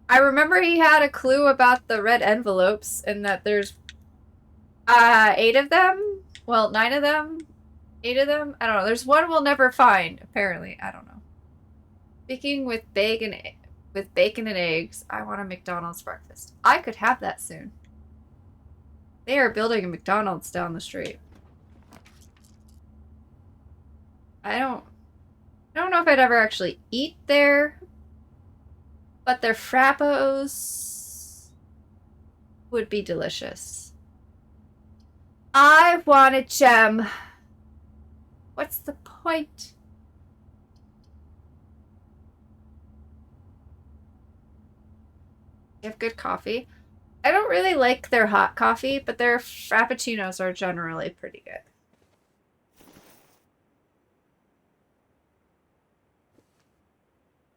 I remember he had a clue about the red envelopes and that there's 8 of them. Well, 9 of them. 8 of them. I don't know. There's one we'll never find. Apparently, I don't know. Speaking with bacon and eggs, I want a McDonald's breakfast. I could have that soon. They are building a McDonald's down the street. I don't know if I'd ever actually eat there, but their frappos would be delicious. I want a gem. What's the point? They have good coffee. I don't really like their hot coffee, but their frappuccinos are generally pretty good.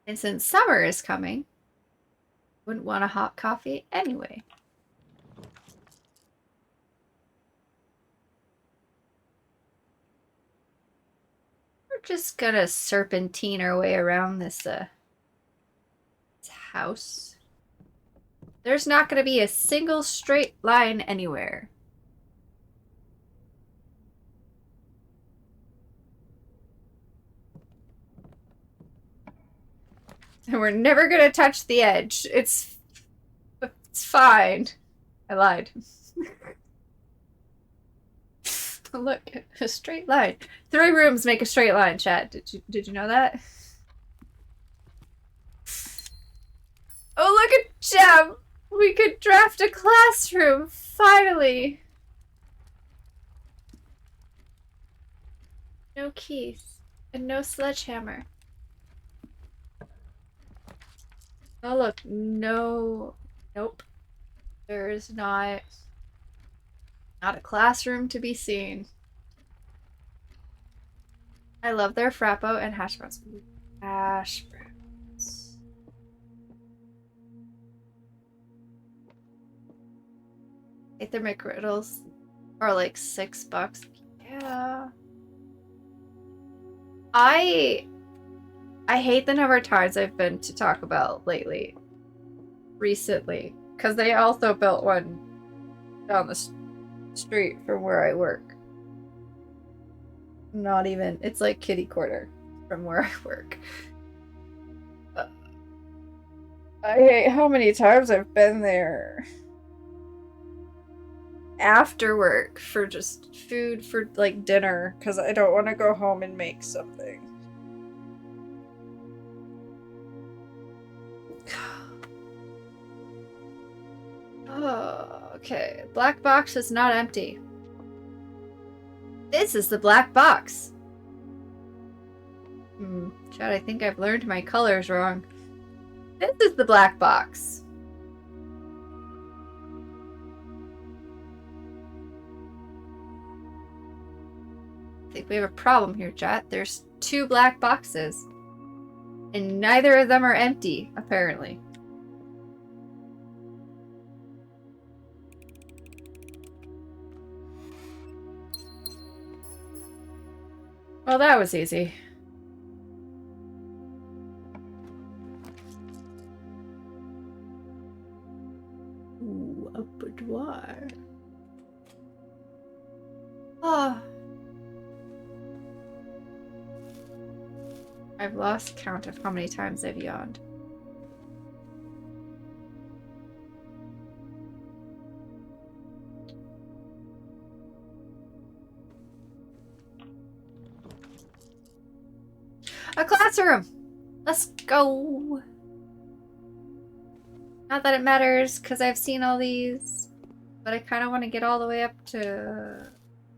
And since summer is coming, wouldn't want a hot coffee anyway. We're just gonna serpentine our way around this house. There's not gonna be a single straight line anywhere. And we're never gonna touch the edge. It's fine. I lied. Look, a straight line. 3 rooms make a straight line, chat. Did you know that? Oh, look at Gem! We could draft a classroom, finally! No keys. And no sledgehammer. Oh, look. No. Nope. There's not a classroom to be seen. I love their frappo and hash browns. Hash browns. I think their McGriddles are like $6. Yeah. I hate the number of times I've been to Taco Bell recently, because they also built one down the street from where I work. Not even, it's like kitty corner from where I work. I hate how many times I've been there after work for just food for like dinner, because I don't want to go home and make something. Oh, okay. Black box is not empty. This is the black box. Chad, I think I've learned my colors wrong. This is the black box. I think we have a problem here, chat. There's 2 black boxes. And neither of them are empty, apparently. Well, that was easy. Ooh, a boudoir. Oh. I've lost count of how many times I've yawned. A classroom! Let's go! Not that it matters, because I've seen all these. But I kind of want to get all the way up to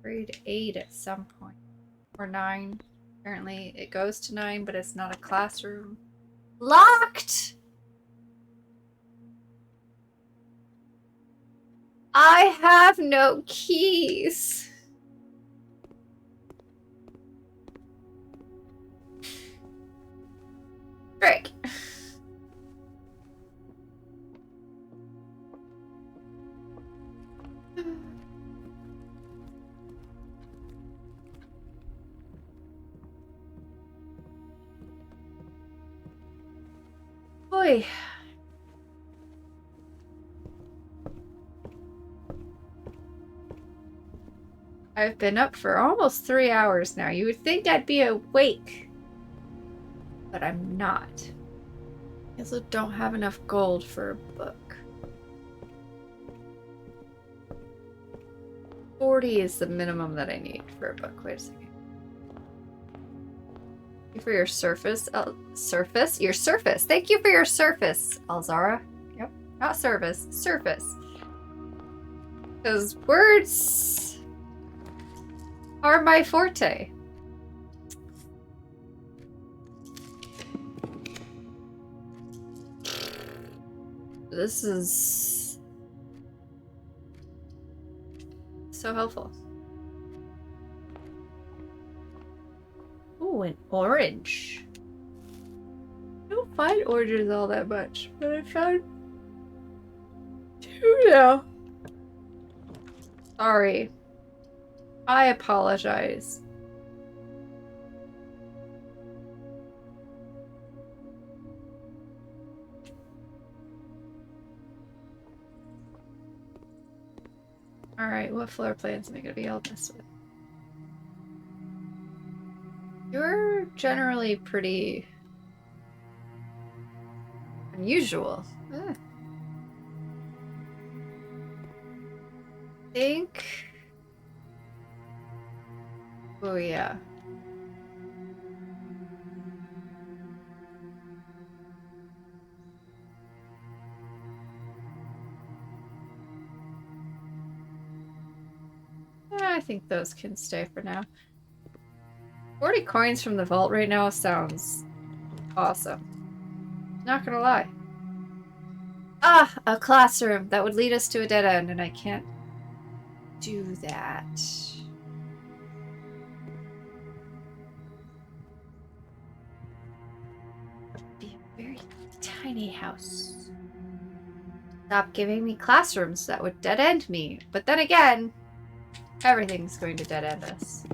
grade 8 at some point. Or 9. Apparently it goes to 9, but it's not a classroom. Locked! I have no keys. Frick. Boy. I've been up for almost 3 hours now. You would think I'd be awake. But I'm not. I also don't have enough gold for a book. 40 is the minimum that I need for a book. Wait a second. Thank you for your surface. Surface? Your surface. Thank you for your surface, Alzara. Yep. Not service. Surface. Because words are my forte. This is so helpful. Ooh, an orange. No find oranges all that much, but I found 2 now. Sorry. I apologize. Alright, what floor plans am I gonna be able to mess with? You're generally pretty unusual. Think. Oh, yeah. I think those can stay for now. 40 coins from the vault right now sounds awesome. Not gonna lie. Ah, a classroom that would lead us to a dead end, and I can't do that. Be a very tiny house. Stop giving me classrooms that would dead end me. But then again, everything's going to dead end us.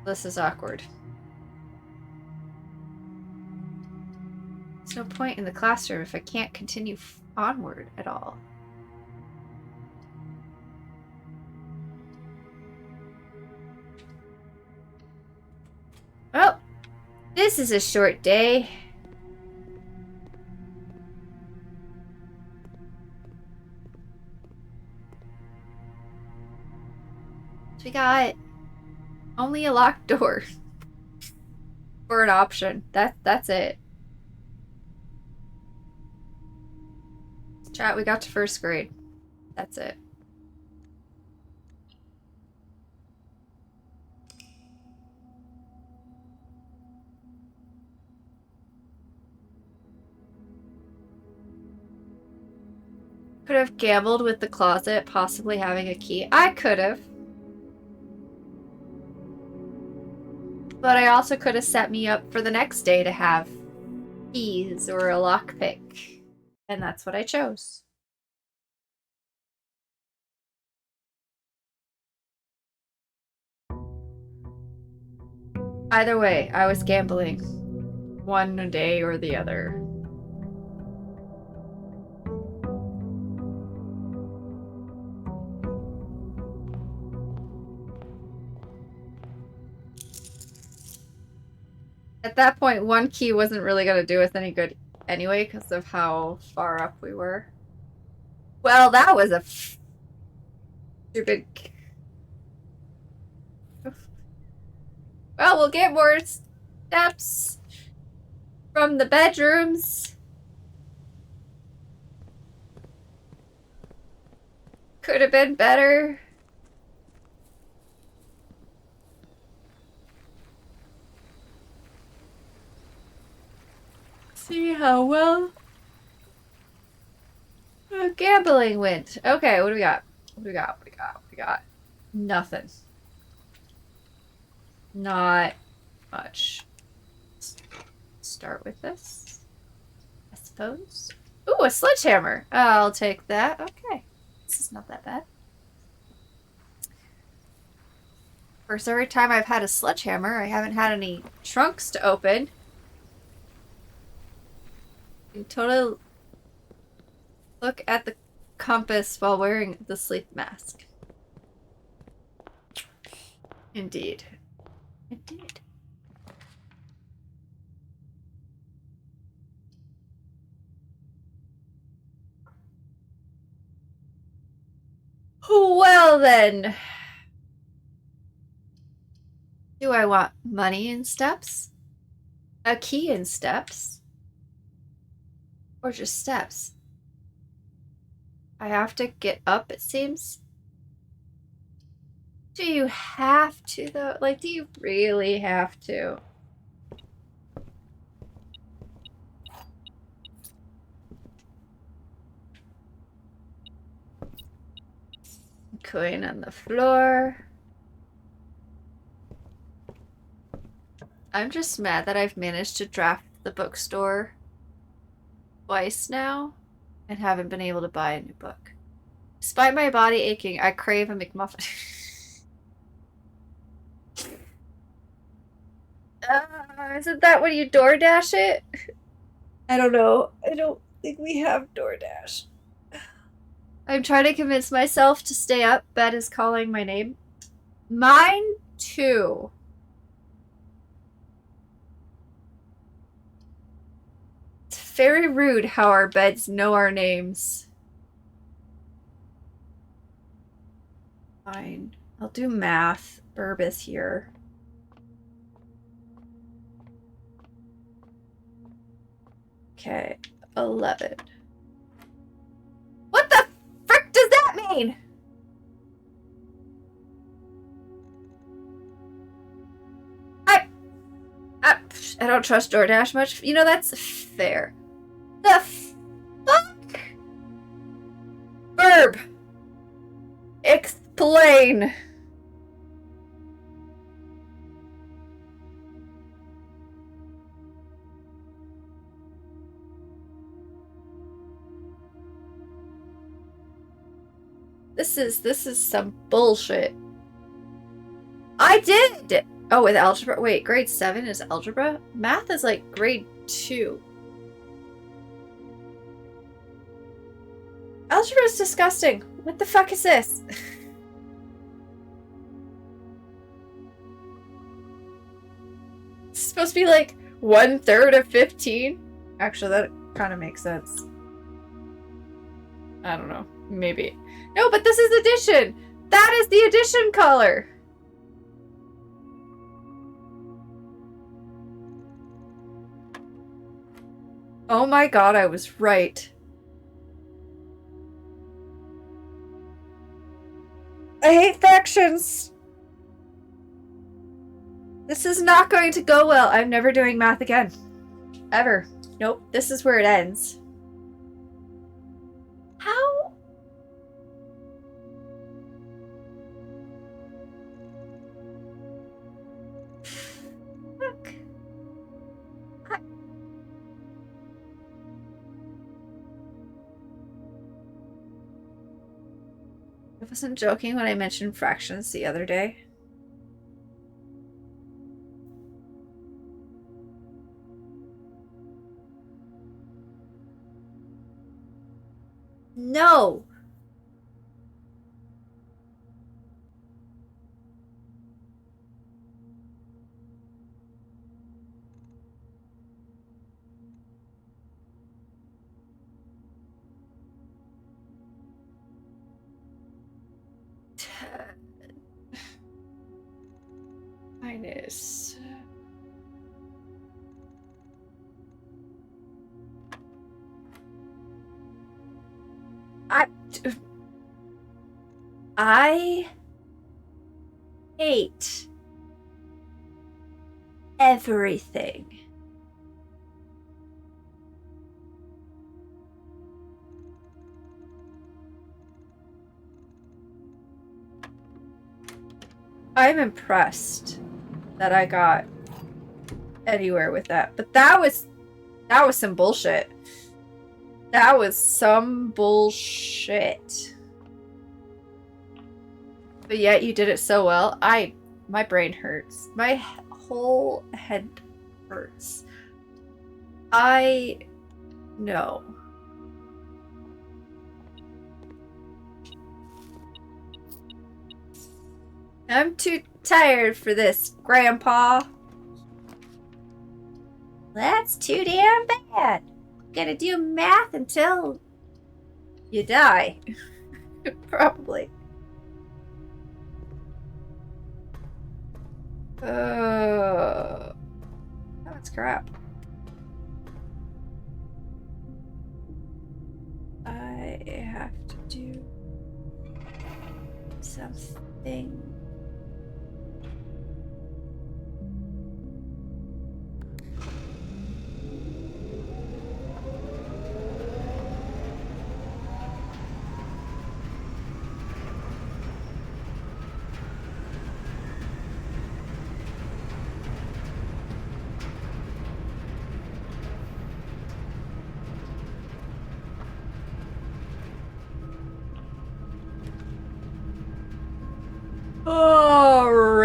This is awkward. There's no point in the classroom if I can't continue onward at all. Well, this is a short day. So we got only a locked door for an option. That's it. Chat, we got to first grade. That's it. Could have gambled with the closet, possibly having a key. I could have. But I also could have set me up for the next day to have keys or a lockpick. And that's what I chose. Either way, I was gambling. One day or the other. At that point, one key wasn't really going to do us any good anyway because of how far up we were. Well, that was a stupid... Well, we'll get more steps from the bedrooms. Could have been better. See how well gambling went. Okay, what do we got? What do we got? What do we got? What do we got? Nothing. Not much. Start with this, I suppose. Ooh, a sledgehammer. I'll take that. Okay. This is not that bad. First, every time I've had a sledgehammer, I haven't had any trunks to open. You can totally look at the compass while wearing the sleep mask. Indeed. Indeed. Well then. Do I want money in steps? A key in steps? Or just steps? I have to get up, it seems. Do you have to, though? Like, do you really have to? Coin on the floor. I'm just mad that I've managed to draft the bookstore twice now and haven't been able to buy a new book. Despite my body aching, I crave a McMuffin. Isn't that when you DoorDash it? I don't know. I don't think we have DoorDash. I'm trying to convince myself to stay up. Bed is calling my name. Mine too. It's very rude how our beds know our names. Fine. I'll do math. Burb is here. Okay. 11. What the frick does that mean? I don't trust DoorDash much. You know, that's fair. The fuck? Verb. Explain. This is some bullshit. I did! Oh, with algebra? Wait, grade 7 is algebra? Math is like grade 2. Algebra is disgusting. What the fuck is this? It's supposed to be like 1/3 of 15? Actually, that kind of makes sense. I don't know. Maybe. No, but this is addition! That is the addition color! Oh my god, I was right. I hate fractions! This is not going to go well. I'm never doing math again. Ever. Nope, this is where it ends. How? Fuck. I wasn't joking when I mentioned fractions the other day. No! Minus. I hate everything. I'm impressed that I got anywhere with that. But that was some bullshit. That was some bullshit. But yet you did it so well. My brain hurts. My whole head hurts. No. I'm too tired for this, Grandpa. That's too damn bad. Gonna do math until you die. Probably. That's crap. I have to do something.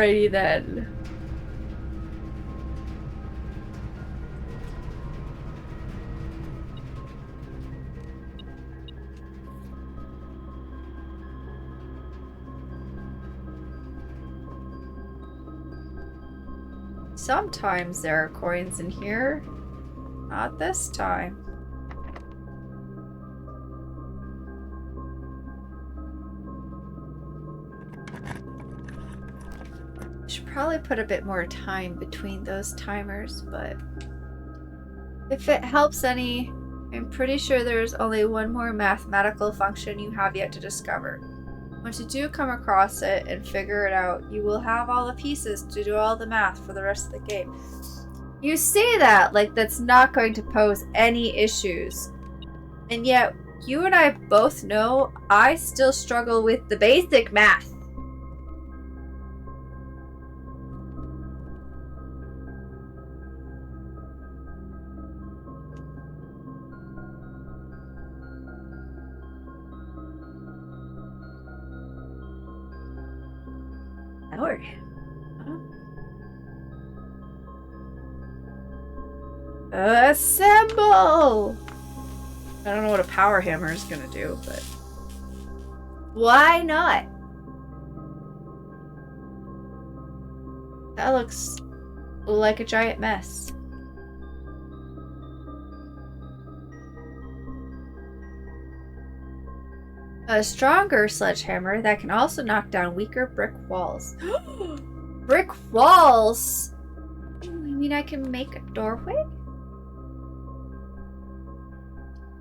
Alrighty then. Sometimes there are coins in here. Not this time. Should probably put a bit more time between those timers, but if it helps any, I'm pretty sure there's only one more mathematical function you have yet to discover. Once you do come across it and figure it out, you will have all the pieces to do all the math for the rest of the game. You say that like that's not going to pose any issues. And yet, you and I both know I still struggle with the basic math. Or assemble! I don't know what a power hammer is gonna do, but why not? That looks like a giant mess. A stronger sledgehammer that can also knock down weaker brick walls. Brick walls? You mean I can make a doorway?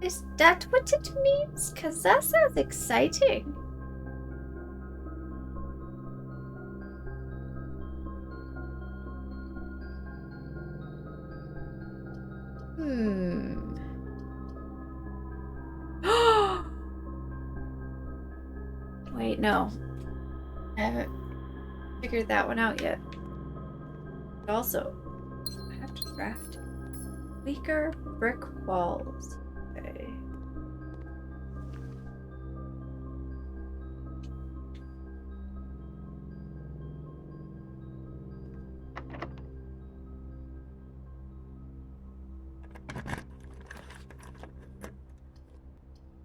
Is that what it means? 'Cause that sounds exciting. Wait, no. I haven't figured that one out yet. But also, I have to craft weaker brick walls. Okay.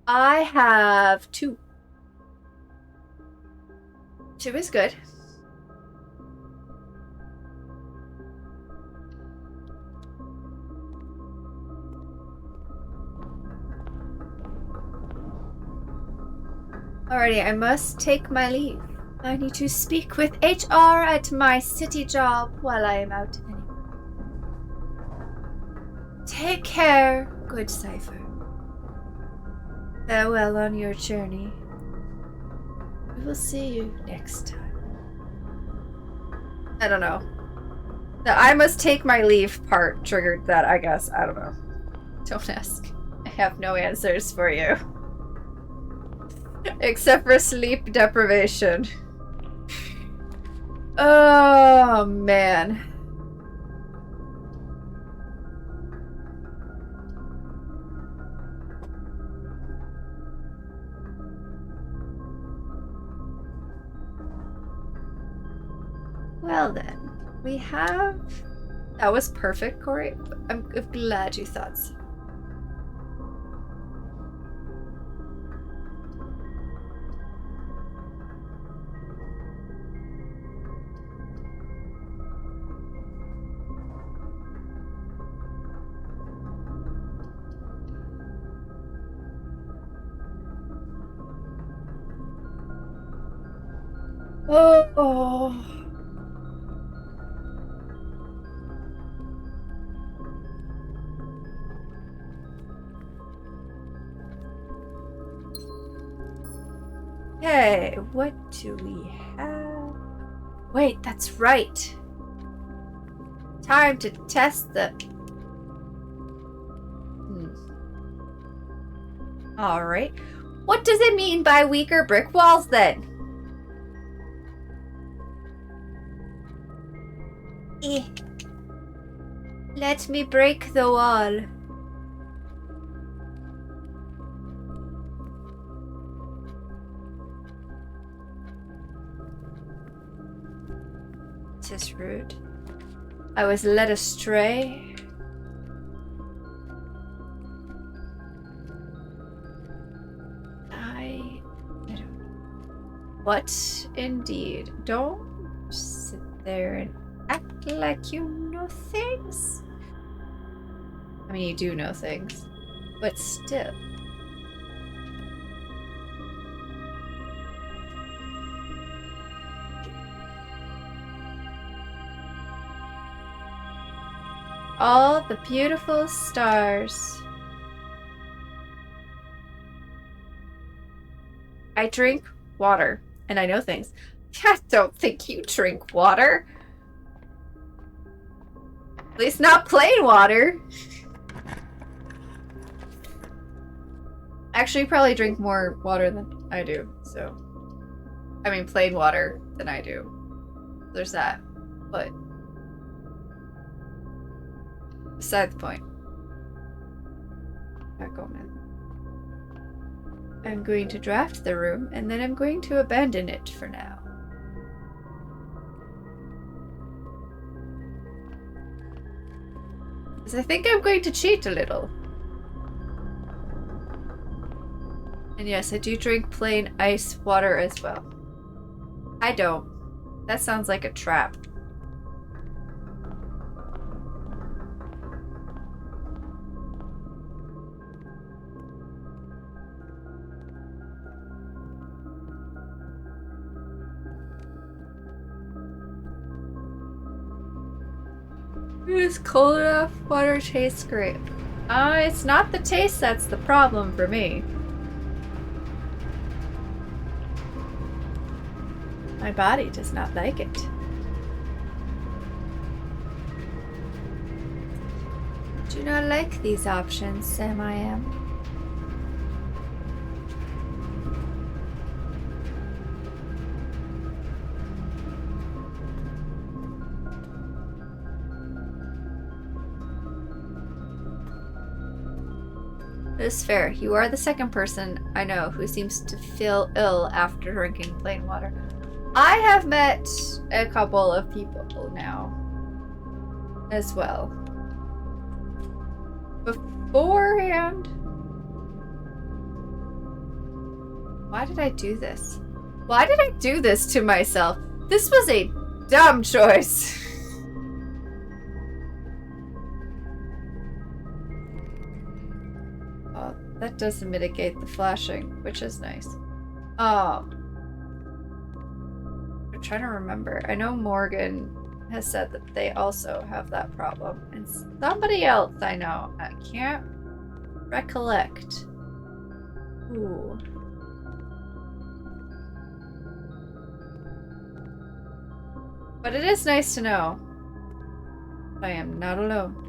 I have 2. 2 is good. Alrighty, I must take my leave. I need to speak with HR at my city job while I am out anyway. Take care, good Cypher. Farewell on your journey. We will see you next time. I don't know. The I must take my leave part triggered that, I guess. I don't know. Don't ask. I have no answers for you. Except for sleep deprivation. Oh, man. Well then, we have... That was perfect, Corey. I'm glad you thought so. Oh. Okay, what do we have? Wait, that's right. Time to test the... Alright. What does it mean by weaker brick walls then? Let me break the wall. 'Tis rude. I was led astray. I don't. What indeed? Don't sit there and act like you know things. I mean, you do know things, but still. All the beautiful stars. I drink water, and I know things. I don't think you drink water. At least not plain water. Actually, you probably drink more water than I do, so... I mean, plain water than I do. There's that, but... Beside the point. Back on it. I'm going to draft the room, and then I'm going to abandon it for now. Because I think I'm going to cheat a little. And yes, I do drink plain ice water as well. I don't. That sounds like a trap. It's cold enough. Water tastes great. It's not the taste that's the problem for me. My body does not like it. Do not like these options, Sam I am. It is fair. You are the second person I know who seems to feel ill after drinking plain water. I have met a couple of people now as well. Beforehand. Why did I do this? Why did I do this to myself? This was a dumb choice. Oh, that doesn't mitigate the flashing, which is nice. Oh. I'm trying to remember. I know Morgan has said that they also have that problem. And somebody else I know. I can't recollect. Ooh. But it is nice to know I am not alone.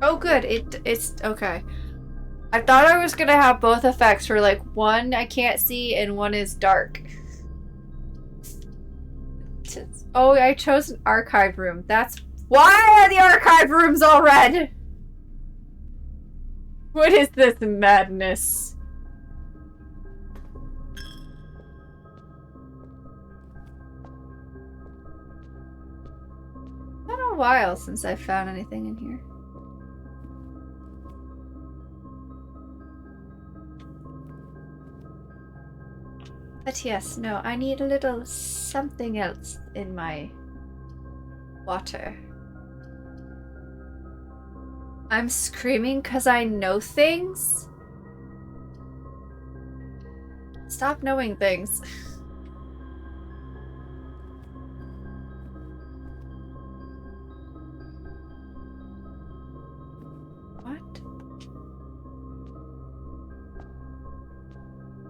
Oh good, it's okay. I thought I was gonna have both effects where like one I can't see and one is dark. Oh, I chose an archive room. That's why are the archive rooms all red? What is this madness? It's been a while since I found anything in here. But yes, no, I need a little something else in my water. I'm screaming because I know things? Stop knowing things. What?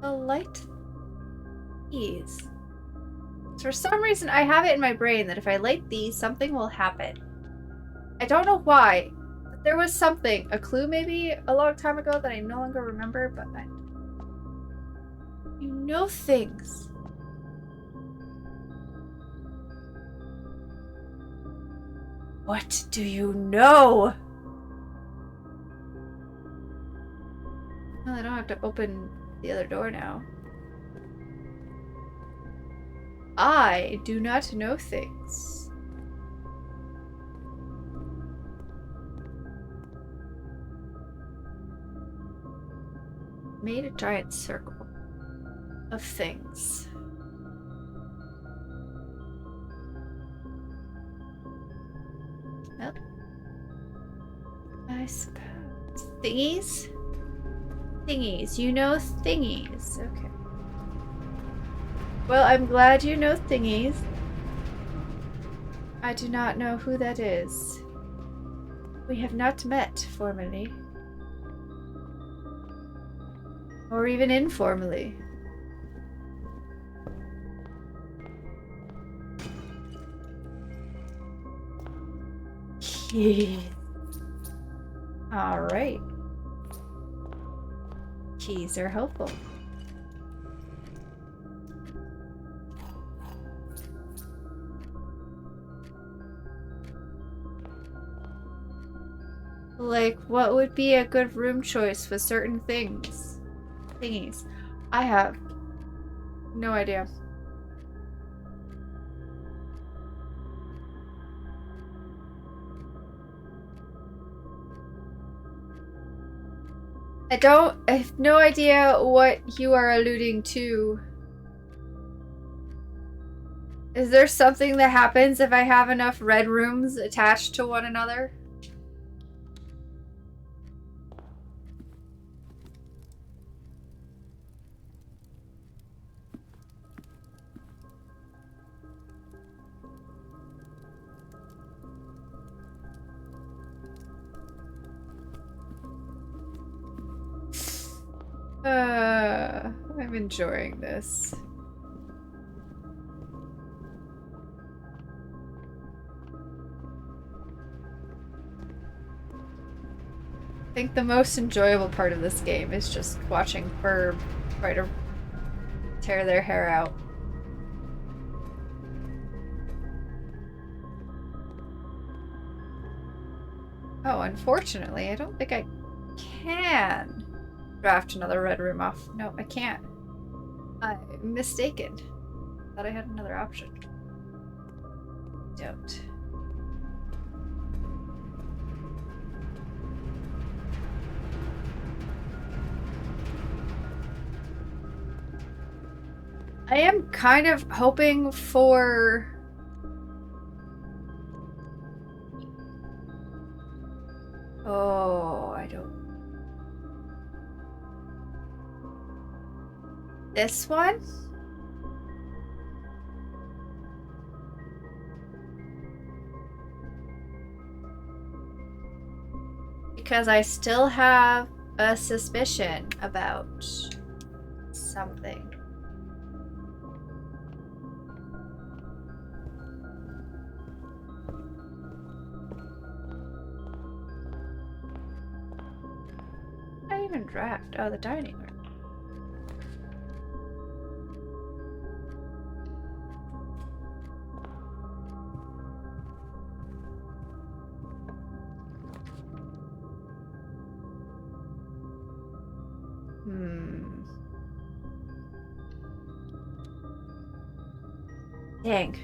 A light? These. For some reason, I have it in my brain that if I light these, something will happen. I don't know why. But there was something, a clue maybe a long time ago that I no longer remember, but you know things. What do you know? Well, I don't have to open the other door now. I do not know things. Made a giant circle of things. Well, I suppose. Thingies? Thingies. You know thingies. Okay. Well, I'm glad you know thingies. I do not know who that is. We have not met formally. Or even informally. Alright. Keys are helpful. Like, what would be a good room choice with certain things? Thingies. I have no idea. I have no idea what you are alluding to. Is there something that happens if I have enough red rooms attached to one another? I'm enjoying this. I think the most enjoyable part of this game is just watching Ferb try to tear their hair out. Oh, unfortunately, I don't think I can draft another red room off. No, I can't. I'm mistaken. Thought I had another option. Don't. I am kind of hoping for... Oh, I don't... This one? Because I still have a suspicion about something. I even draft. Oh, the dining room. Dang.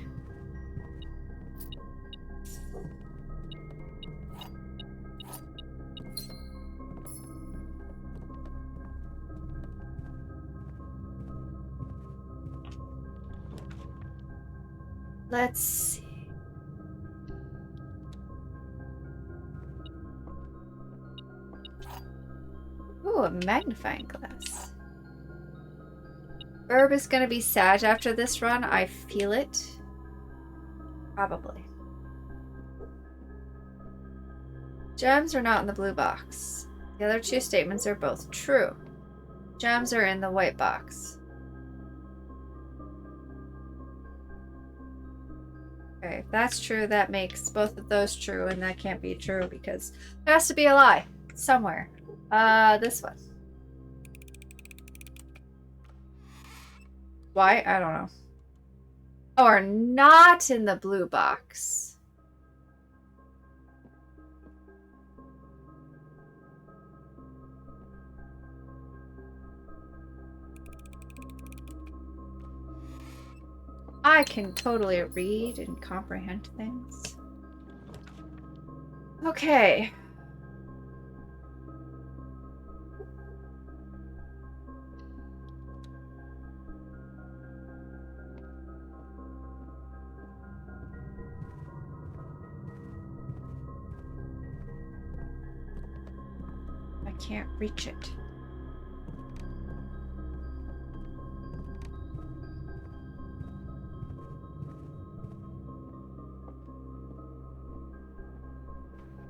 Let's see. Ooh, a magnifying glass. Herb is gonna be sad after this run. I feel it. Probably. Gems are not in the blue box. The other two statements are both true. Gems are in the white box. Okay, if that's true, that makes both of those true, and that can't be true because there has to be a lie somewhere. This one. Why? I don't know. Oh, are not in the blue box. I can totally read and comprehend things. Okay. I can't reach it.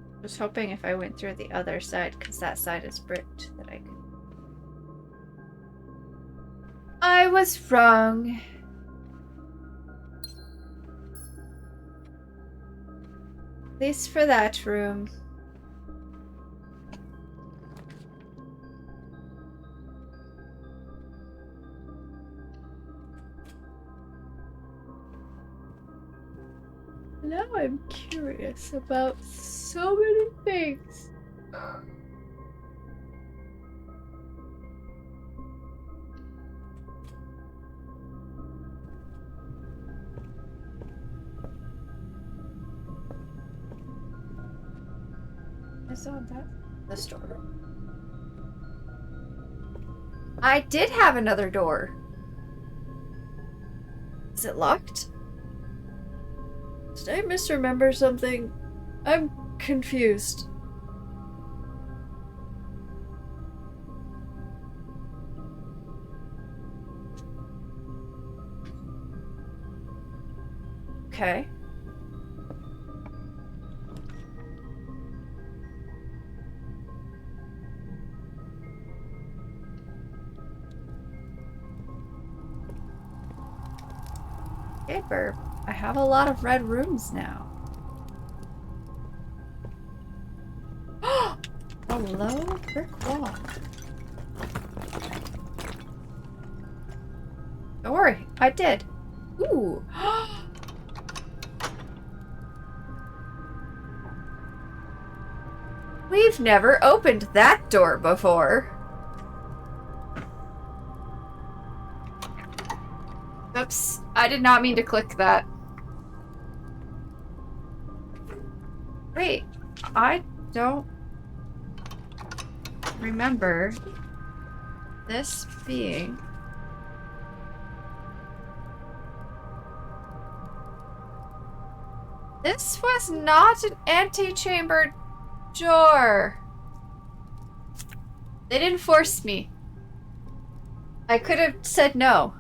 I was hoping if I went through the other side, because that side is bricked, that I could. I was wrong. At least for that room. Now I'm curious about so many things. I saw that. The store. I did have another door. Is it locked? Did I misremember something? I'm confused. Okay. Paper. I have a lot of red rooms now. A low brick wall. Don't worry, I did. Ooh. We've never opened that door before. Oops, I did not mean to click that. Wait, I don't remember this being... This was not an antechamber door. They didn't force me. I could have said no.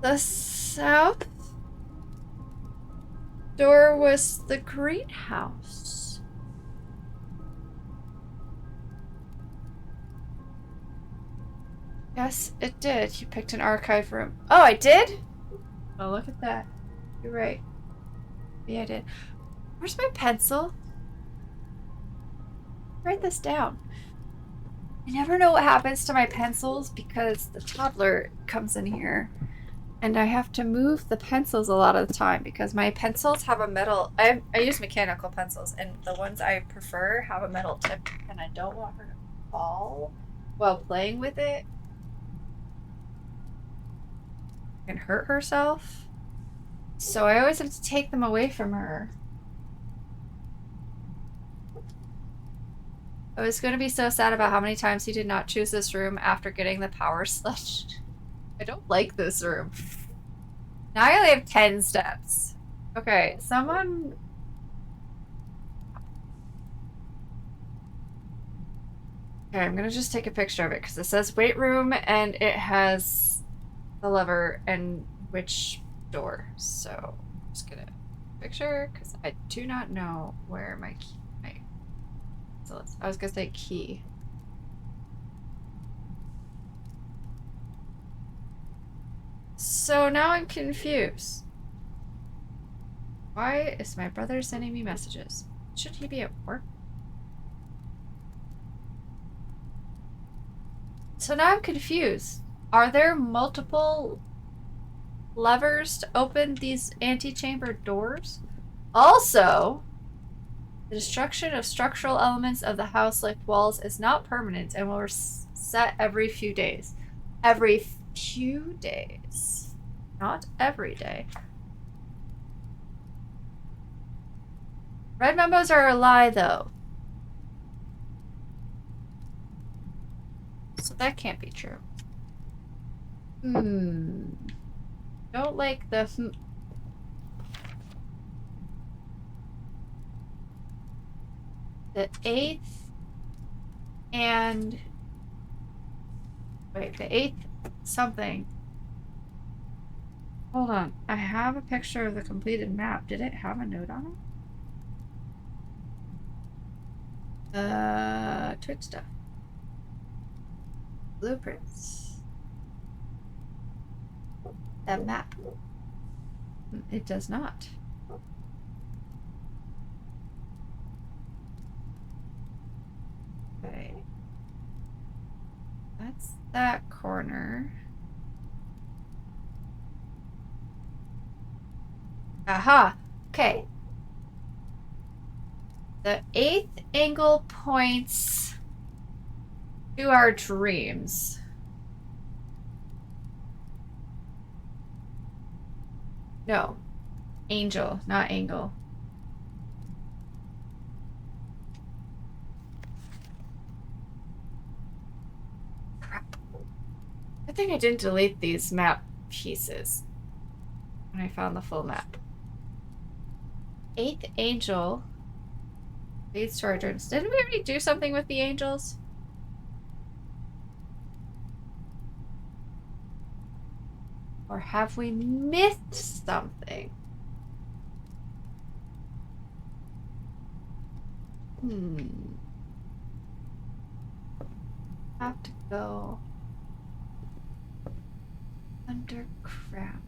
The south door was the greenhouse. Yes, it did. You picked an archive room. Oh, I did? Oh, look at that. You're right. Yeah, I did. Where's my pencil? Write this down. I never know what happens to my pencils because the toddler comes in here. And I have to move the pencils a lot of the time because my pencils have a metal... I use mechanical pencils, and the ones I prefer have a metal tip, and I don't want her to fall while playing with it and hurt herself. So I always have to take them away from her. I was going to be so sad about how many times he did not choose this room after getting the power sludge. I don't like this room. Now I only have 10 steps. Okay, someone... Okay, I'm gonna just take a picture of it because it says weight room and it has the lever and which door. So I'm just gonna picture because I do not know where my key... So I was gonna say key. So now I'm confused. Why is my brother sending me messages? Should he be at work? So now I'm confused. Are there multiple levers to open these antechamber doors? Also, The destruction of structural elements of the house like walls is not permanent and will reset every few days. Every few days. Not every day. Red memos are a lie, though. So that can't be true. Don't like the the 8th and... Wait, the 8th something. Hold on. I have a picture of the completed map. Did it have a note on it? Twitch stuff. Blueprints. That map. It does not. Okay. That's that corner. Aha! Okay. The 8th angle points to our dreams. No. Angel, not angle. Crap. I think I didn't delete these map pieces when I found the full map. 8th angel leads to our dreams. Didn't we already do something with the angels? Or have we missed something? Have to go underground.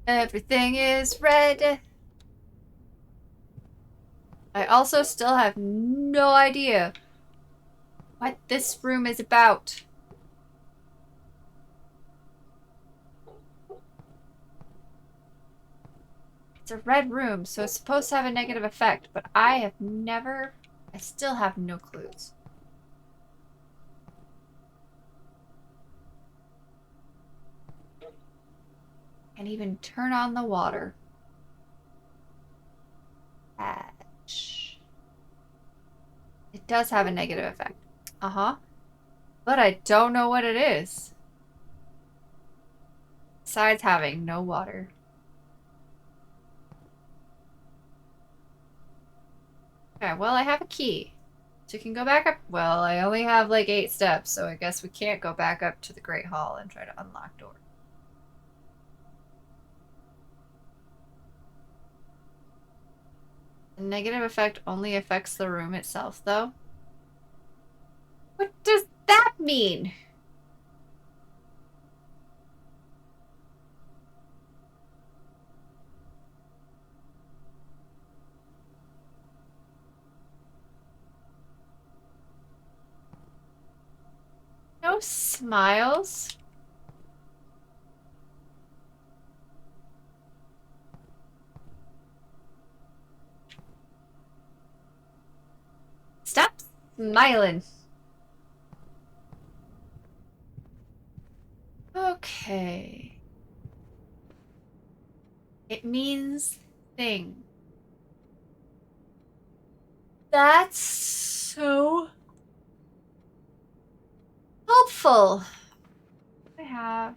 Everything is red. I also still have no idea what this room is about. It's a red room, so it's supposed to have a negative effect, but I still have no clues. And even turn on the water. Patch. It does have a negative effect. But I don't know what it is. Besides having no water. Okay, well, I have a key. So you can go back up. Well, I only have like 8 steps, so I guess we can't go back up to the Great Hall and try to unlock door. The negative effect only affects the room itself, though. What does that mean? No smiles. Stop smiling. Okay. It means thing. That's so helpful. I have.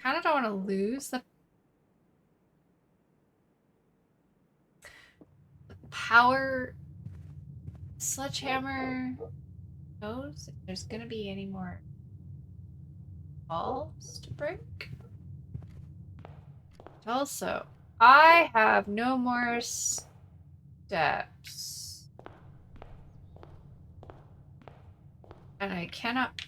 Kind of don't want to lose the power sledgehammer. Knows if there's gonna be any more balls to break. Also, I have no more steps. And I cannot...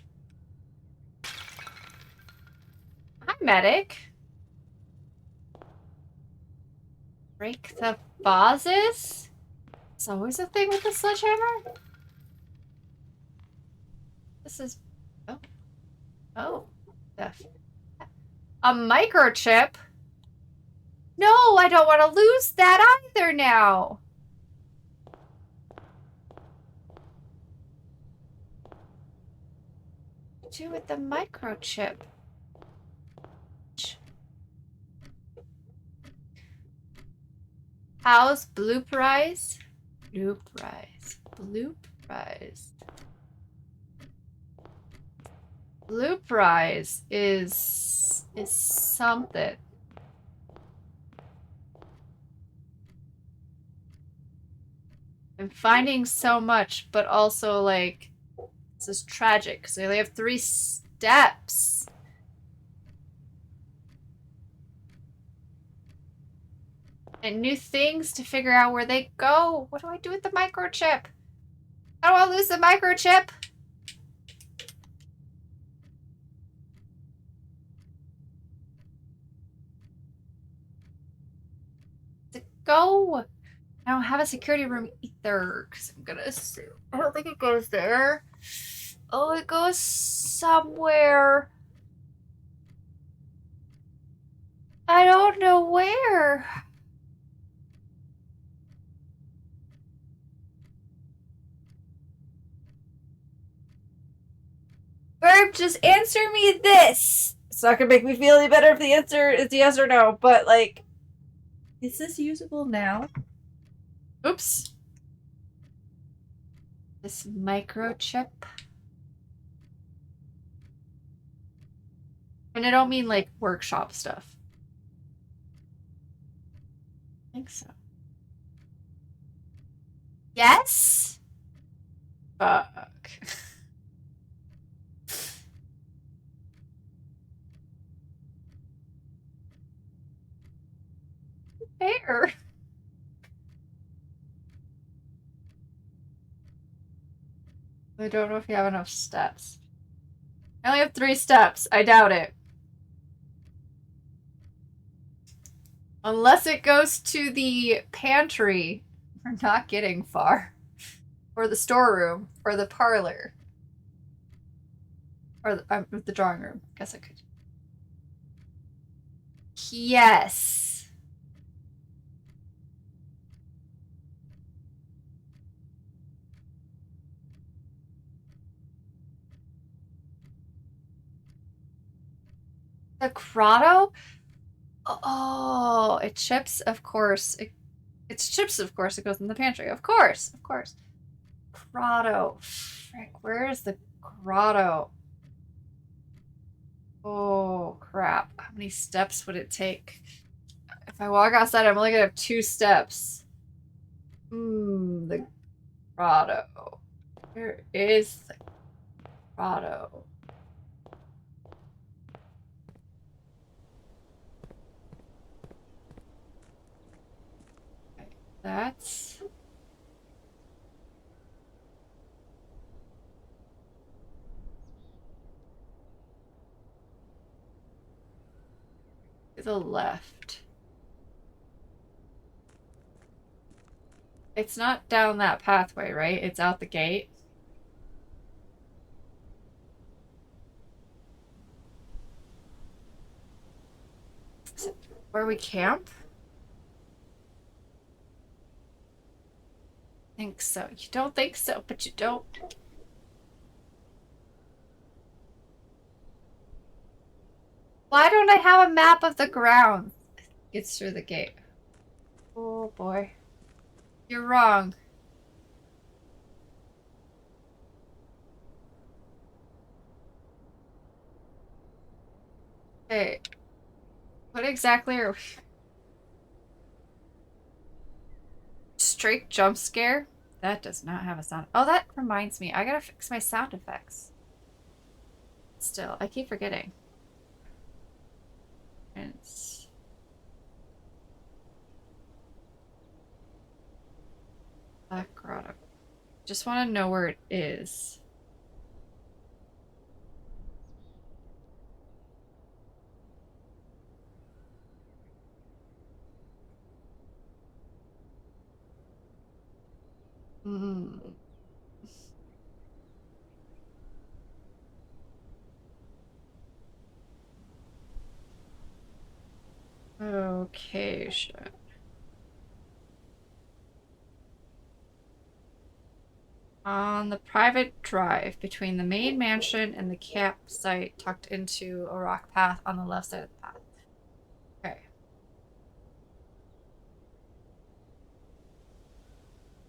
Hi, medic. Break the vases? It's always a thing with the sledgehammer? This is... Oh. Oh. A microchip? No, I don't want to lose that either now. What do with the microchip? How's Bloop Rise? Bloop Rise. Bloop Rise. Bloop Rise is something. I'm finding so much, but also like this is tragic because I only have 3 steps. And new things to figure out where they go. What do I do with the microchip? How do I lose the microchip? To go. I don't have a security room either, because I'm gonna assume. I don't think it goes there. Oh, it goes somewhere. I don't know where. Verb, just answer me this. It's not gonna make me feel any better if the answer is yes or no, but like, is this usable now? Oops. This microchip. And I don't mean like workshop stuff. I think so. Yes? Fuck. Fair. I don't know if you have enough steps. I only have 3 steps. I doubt it. Unless it goes to the pantry. We're not getting far. Or the storeroom. Or the parlor. Or the drawing room. Guess I could. Yes. The grotto? Oh, it chips, of course. It's chips, of course. It goes in the pantry. Of course. Of course. Grotto. Frick, where is the grotto? Oh, crap. How many steps would it take? If I walk outside, I'm only gonna have 2 steps. The grotto. Where is the grotto? Okay, that's... to the left. It's not down that pathway, right? It's out the gate. Is it where we camp? I think so. You don't think so, but you don't. Why don't I have a map of the ground? It's through the gate. Oh boy. You're wrong. Hey. What exactly are we... Straight jump scare? That does not have a sound. Oh, that reminds me. I gotta fix my sound effects. Still, I keep forgetting. It's... Black Grotto. Just want to know where it is. Mm. Okay, shit. On the private drive between the main mansion and the campsite tucked into a rock path on the left side of the path. Okay.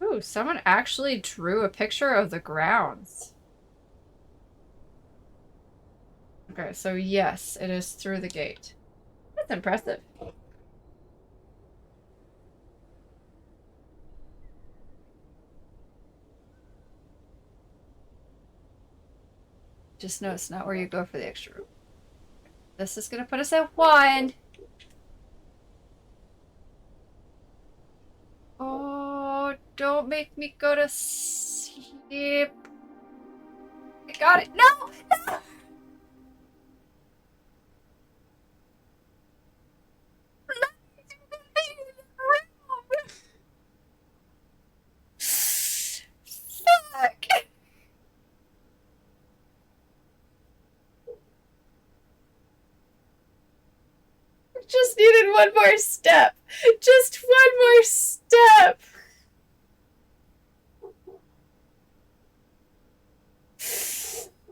Ooh, someone actually drew a picture of the grounds. Okay, so yes, it is through the gate. That's impressive. Just know it's not where you go for the extra room. This is gonna put us at 1. Oh, don't make me go to sleep. I got it. No! No! Let me do the thing in the room! Fuck! Just needed one more step. Just one more step.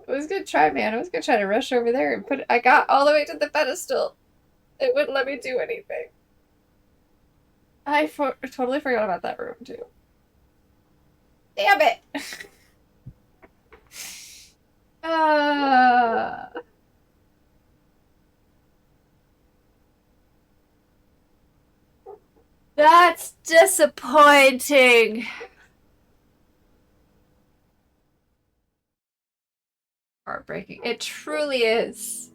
I was gonna try, man. I was gonna try to rush over there and put it. I got all the way to the pedestal. It wouldn't let me do anything. I totally forgot about that room, too. Damn it! That's disappointing. Heartbreaking. It truly is.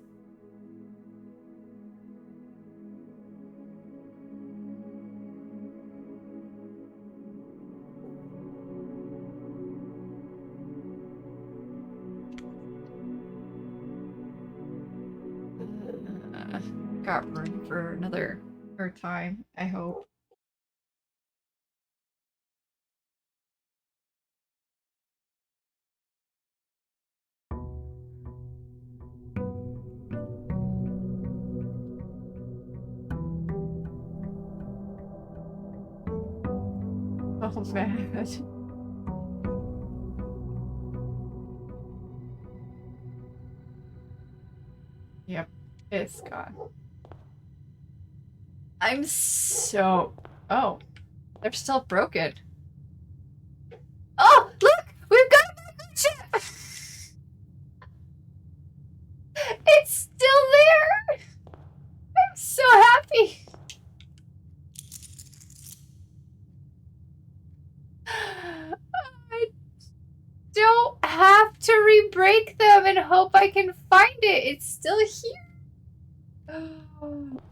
Got room for another time, I hope. Oh man. Yep, it's gone. I'm so... Oh, they're still broken. Oh, look! We've got a microchip! It's still there! I'm so happy! I don't have to re-break them and hope I can find it. It's still here.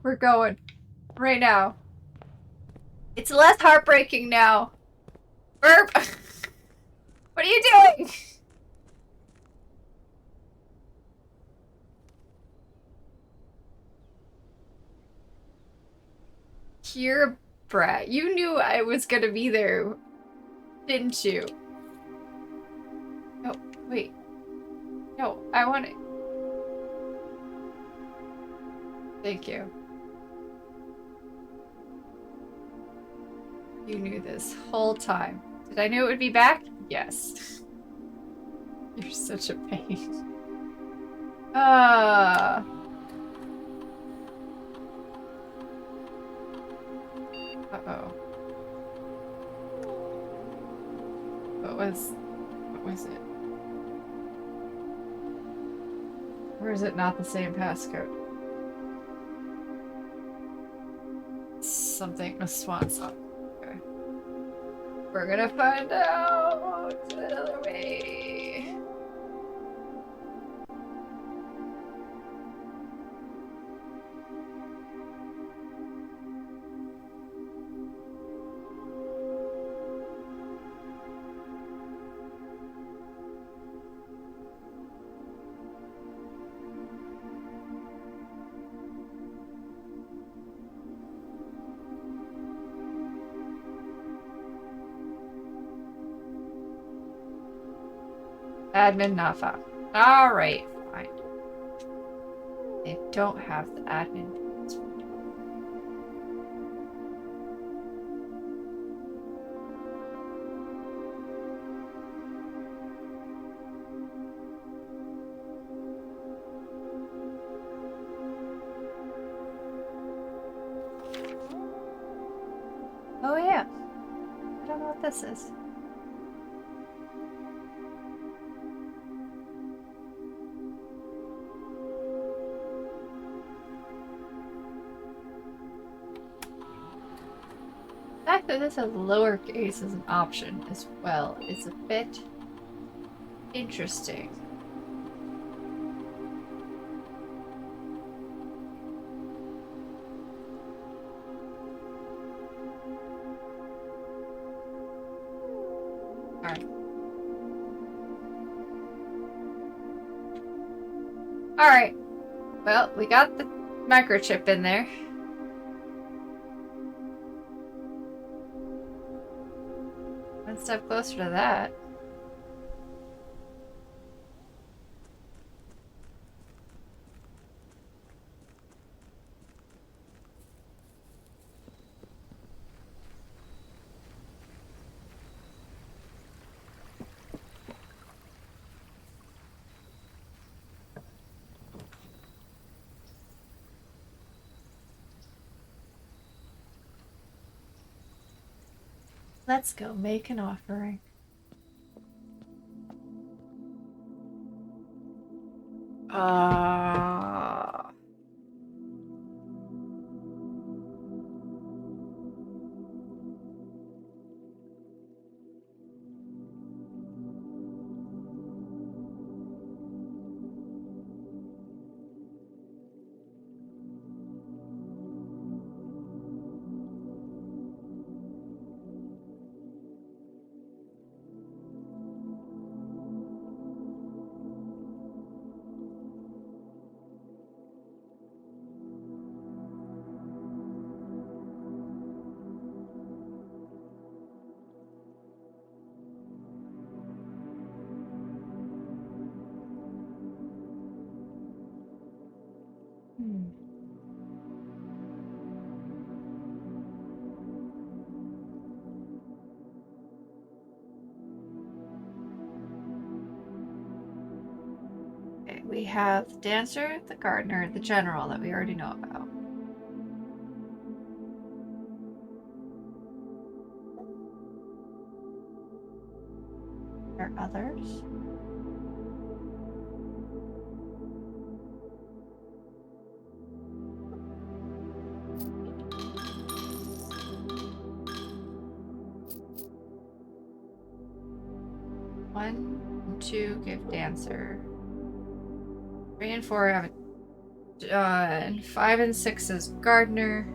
We're going. Right now. It's less heartbreaking now. Burp! What are you doing? You're a brat. You knew I was gonna be there, didn't you? No, wait. No, I want it. Thank you. You knew this whole time. Did I know it would be back? Yes. You're such a pain. Uh-oh. What was it? Or is it not the same passcode? Something, a swan song. Okay. We're gonna find out another way. Admin not found. Alright, fine. They don't have the admin. Oh yeah. I don't know what this is. The fact that this has lowercase as an option as well is a bit interesting. Alright. Alright. Well, we got the microchip in there. One step closer to that. Let's go make an offering. Uh... Okay, we have the dancer, the gardener, the general that we already know about. There are others. One and two give dancer. 3 and 4 have and 5 and 6 is gardener.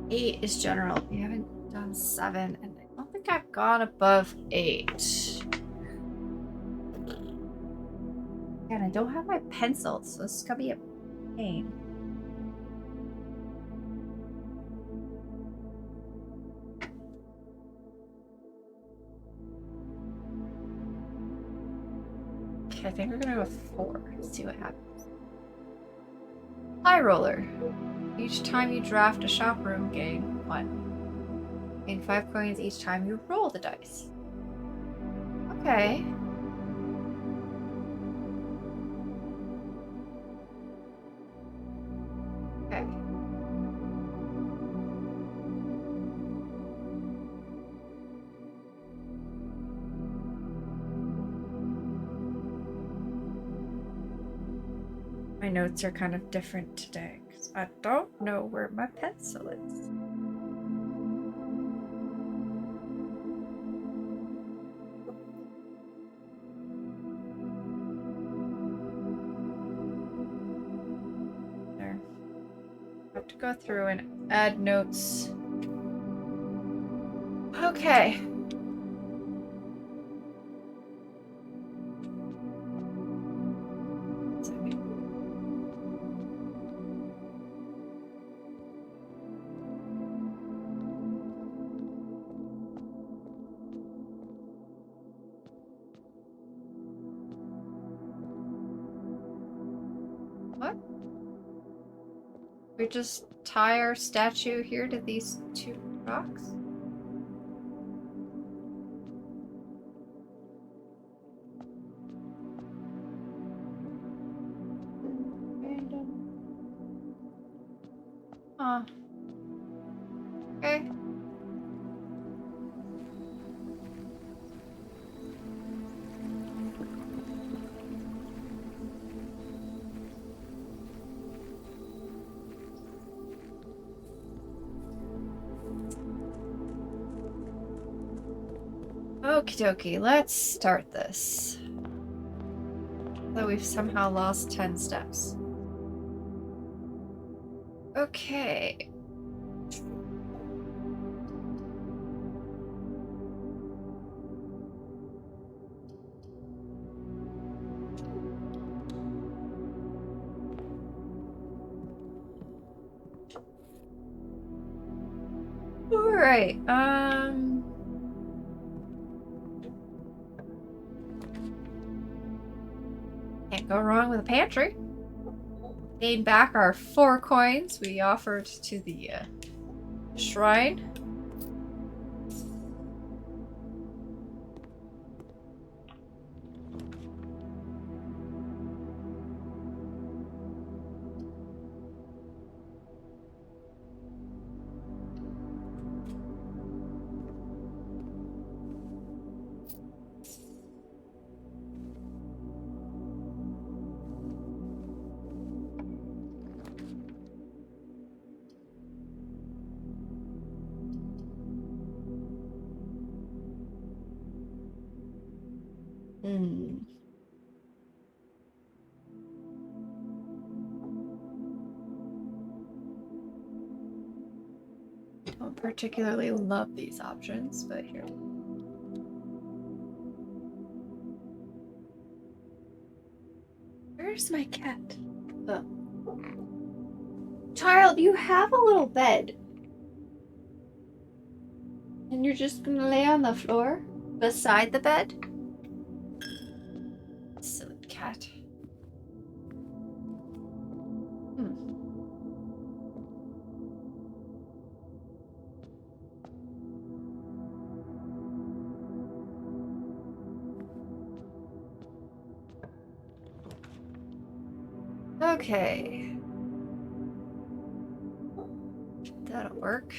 8 is general. We haven't done 7, and I don't think I've gone above 8. And I don't have my pencil, so this is gonna be a pain. Okay, I think we're gonna go with 4. Let's see what happens. High roller. Each time you draft a shop room, gain 1. Gain 5 coins each time you roll the dice. Okay. Okay. My notes are kind of different today because I don't know where my pencil is. There. I have to go through and add notes. Okay. What? We just tie our statue here to these two rocks? Random. Huh. Okay. Okie dokie, let's start this. Though we've somehow lost 10 steps. Okay. Alright, can't go wrong with a pantry. Gain back our 4 coins we offered to the shrine. Don't particularly love these options, but here. Where's my cat? Oh. Child, you have a little bed. And you're just gonna lay on the floor beside the bed? Silly cat. Okay. That'll work.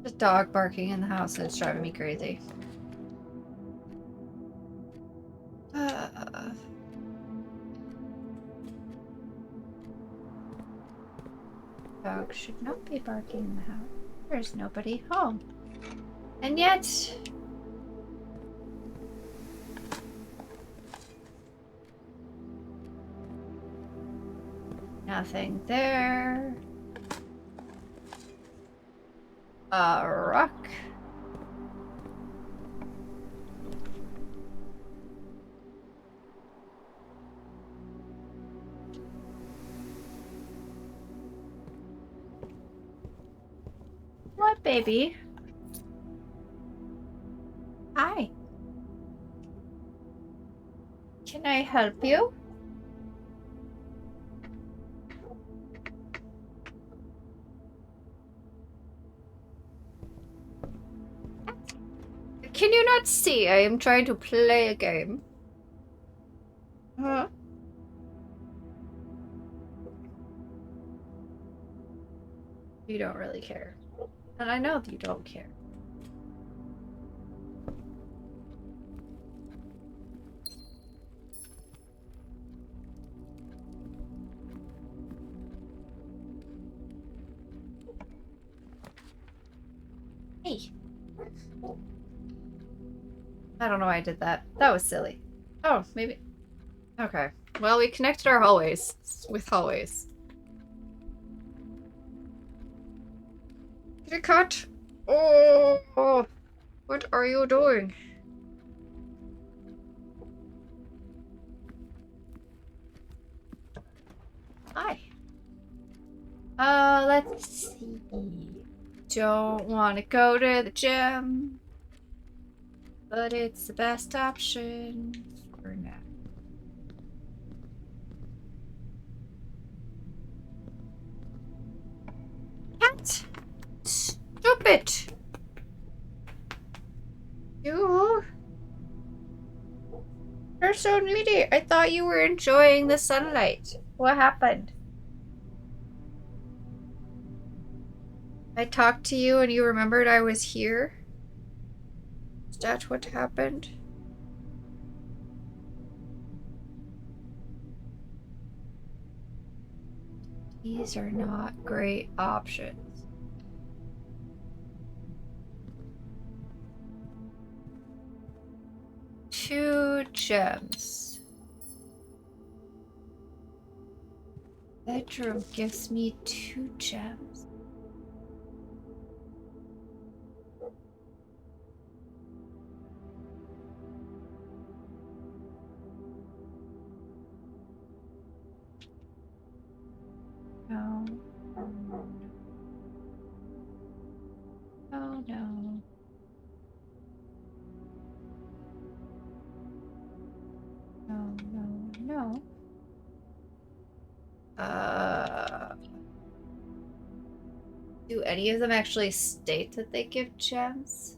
The dog barking in the house and it's driving me crazy. Dog should not be barking in the house. There's nobody home. And yet... nothing there. A rock. What, baby? Hi. Can I help you? Can you not see? I am trying to play a game. Huh? You don't really care. And I know that you don't care. Hey. I don't know why I did that. That was silly. Oh, maybe. Okay. Well, we connected our hallways with hallways. Kitty cat. Oh, what are you doing? Hi. Let's see. don't want to go to the gym, but it's the best option for now. Cat! Stupid! You're so needy. I thought you were enjoying the sunlight. What happened? I talked to you and you remembered I was here? Is that what happened? These are not great options. Two gems. Bedroom gives me 2 gems. No. Oh no. No, no, no. Do any of them actually state that they give gems?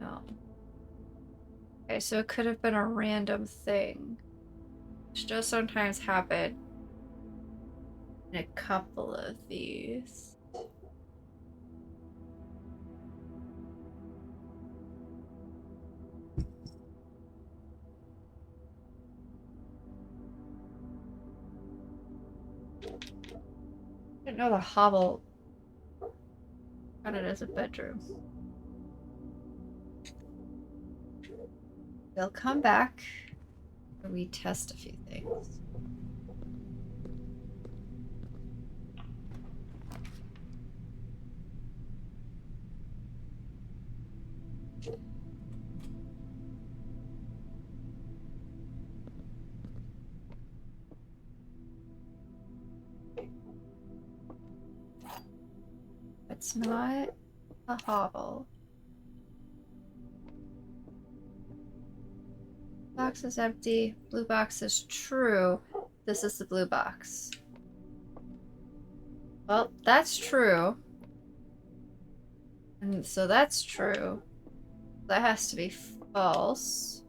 No. Okay, so it could have been a random thing. Which does sometimes happen in a couple of these. I didn't know the hovel counted as a bedroom. We'll come back when we test a few things. It's not a hovel. Box is empty. Blue box is true. This is the blue box. Well, that's true. And so that's true. That has to be false.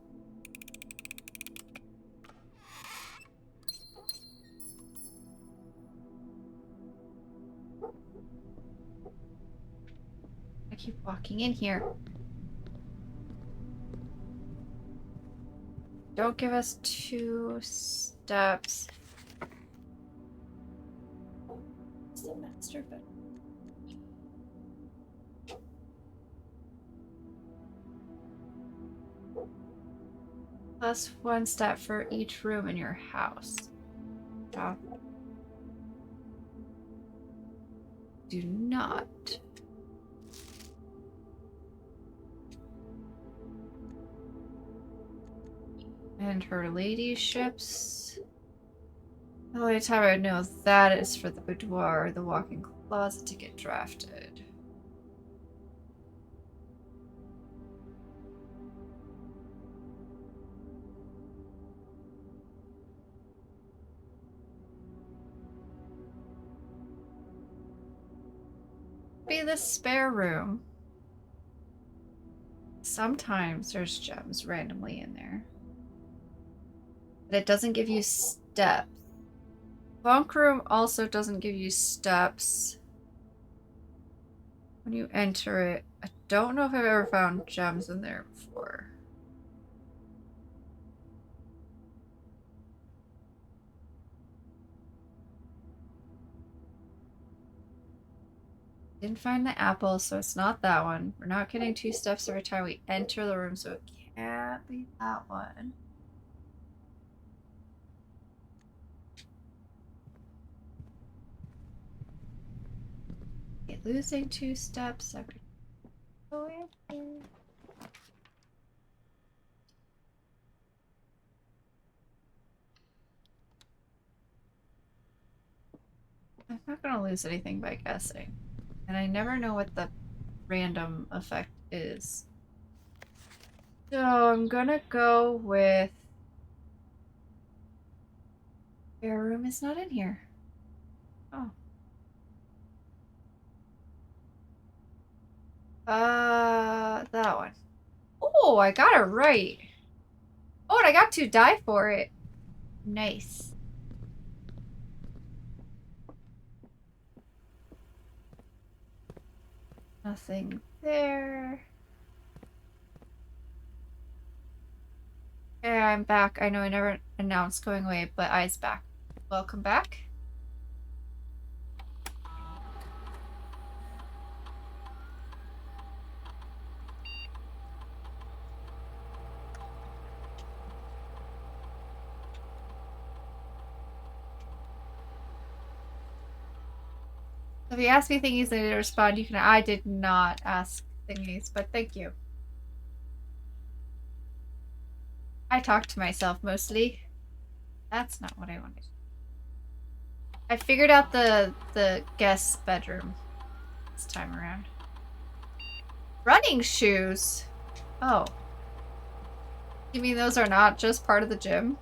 I keep walking in here. Don't give us 2 steps. It's the master bedroom. Plus 1 step for each room in your house. Do not. And her ladyships. The only time I know that is for the boudoir or the walk-in closet to get drafted. Be the spare room. Sometimes there's gems randomly in there. But it doesn't give you steps. Bunk room also doesn't give you steps when you enter it. I don't know if I've ever found gems in there before. Didn't find the apple, so it's not that one. We're not getting 2 steps every time we enter the room, so it can't be that one. Okay, losing 2 steps every time. lose anything by guessing. And I never know what the random effect is. So I'm gonna go with... Spare room is not in here. Oh. That one. Oh, I got it right. Oh, and I got 2 die for it. Nice. Nothing there. Okay, I'm back. I know I never announced going away, but I's back. Welcome back. If you ask me thingies and I didn't respond, you can. I did not ask thingies, but thank you. I talk to myself mostly. That's not what I wanted. I figured out the guest bedroom this time around. Running shoes? Oh. You mean those are not just part of the gym?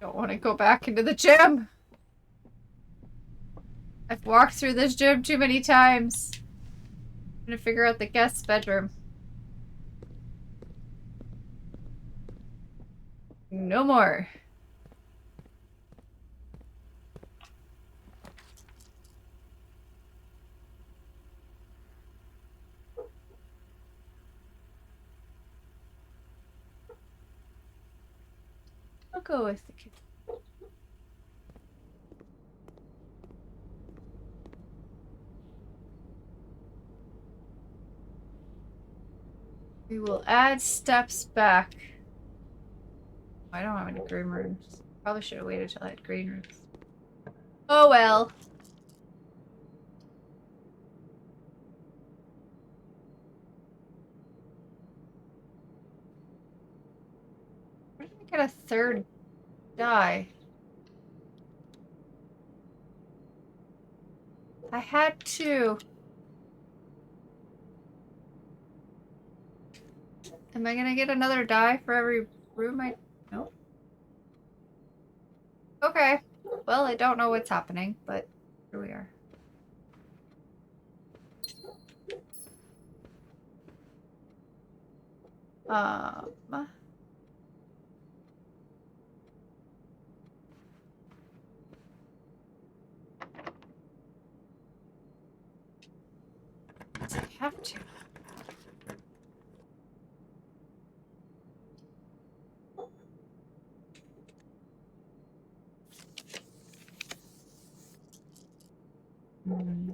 Don't want to go back into the gym. I've walked through this gym too many times. I'm gonna figure out the guest bedroom. No more. I'll go with the kid. We will add steps back. I don't have any green rooms. Probably should have waited till I had green rooms. Oh well. Where did I get a 3rd die? I had 2. Am I gonna get another die for every room I... Nope. Okay. Well, I don't know what's happening, but here we are. I have to.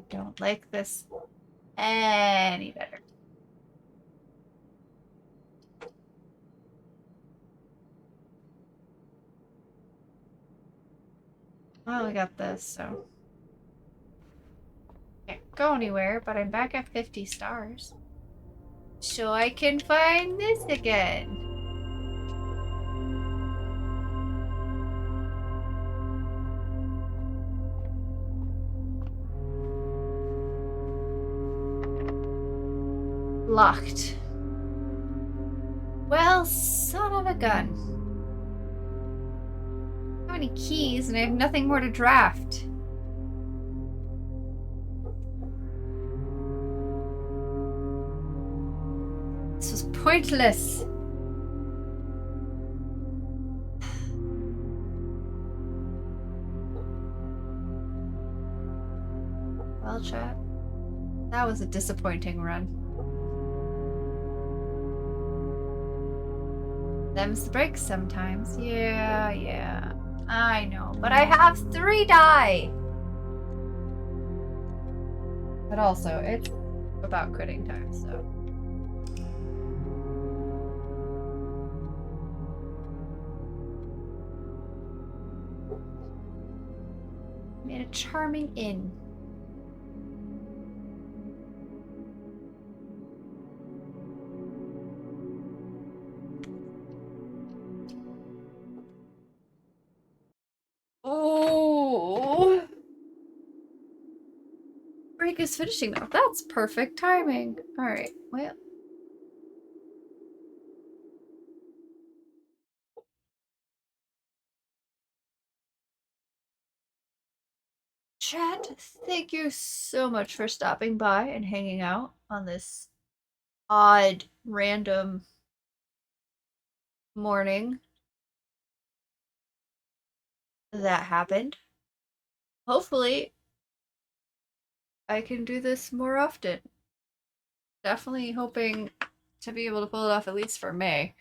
Don't like this any better. Well, we got this, so... Can't go anywhere, but I'm back at 50 stars. So I can find this again. Locked. Well, son of a gun. I don't have any keys and I have nothing more to draft. This was pointless. Well, chat. That was a disappointing run. Them's the breaks sometimes. Yeah. I know. But I have 3 die! But also, it's about quitting time, so... Made a charming inn. Oh! break is finishing now. That's perfect timing. Alright, well. Chat, thank you so much for stopping by and hanging out on this odd, random morning that happened. Hopefully, I can do this more often. Definitely hoping to be able to pull it off at least for May.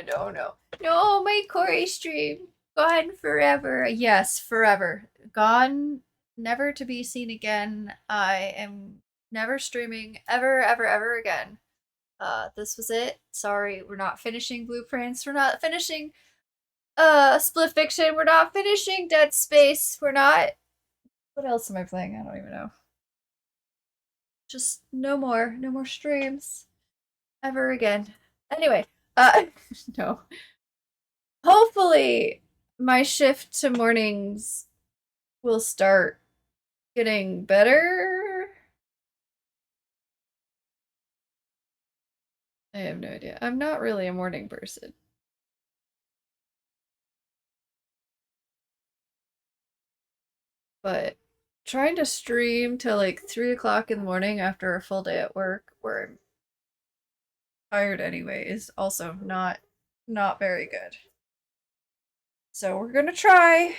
No, no. No, my Corey stream. Gone forever. Yes, forever. Gone, never to be seen again. I am never streaming ever, ever, ever again. This was it. Sorry, we're not finishing Blueprints. We're not finishing Split Fiction. We're not finishing Dead Space. We're not. What else am I playing? I don't even know. Just no more. No more streams. Ever again. Anyway, no. Hopefully my shift to mornings will start getting better. I have no idea. I'm not really a morning person. But trying to stream till like 3 o'clock in the morning after a full day at work where I'm tired anyway is also not very good. So we're gonna try.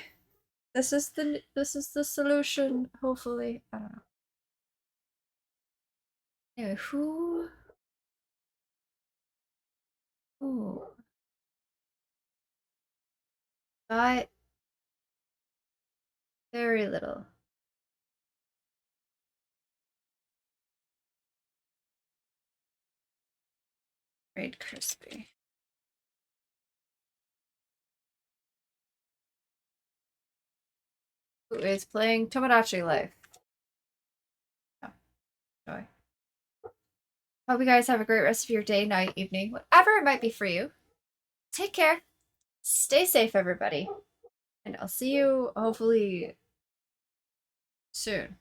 This is the solution, hopefully. I don't know. Anyway, who? Ooh. Got very little. Raid crispy. Who is playing Tomodachi Life? Oh, joy. Hope you guys have a great rest of your day, night, evening, whatever it might be for you. Take care. Stay safe, everybody. And I'll see you hopefully soon.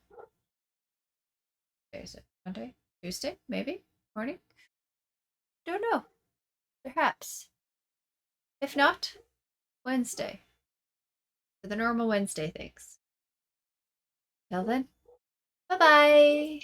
Okay, is it Monday? Tuesday? Maybe? Morning? Don't know. Perhaps. If not, Wednesday. For the normal Wednesday things. Till then, bye-bye!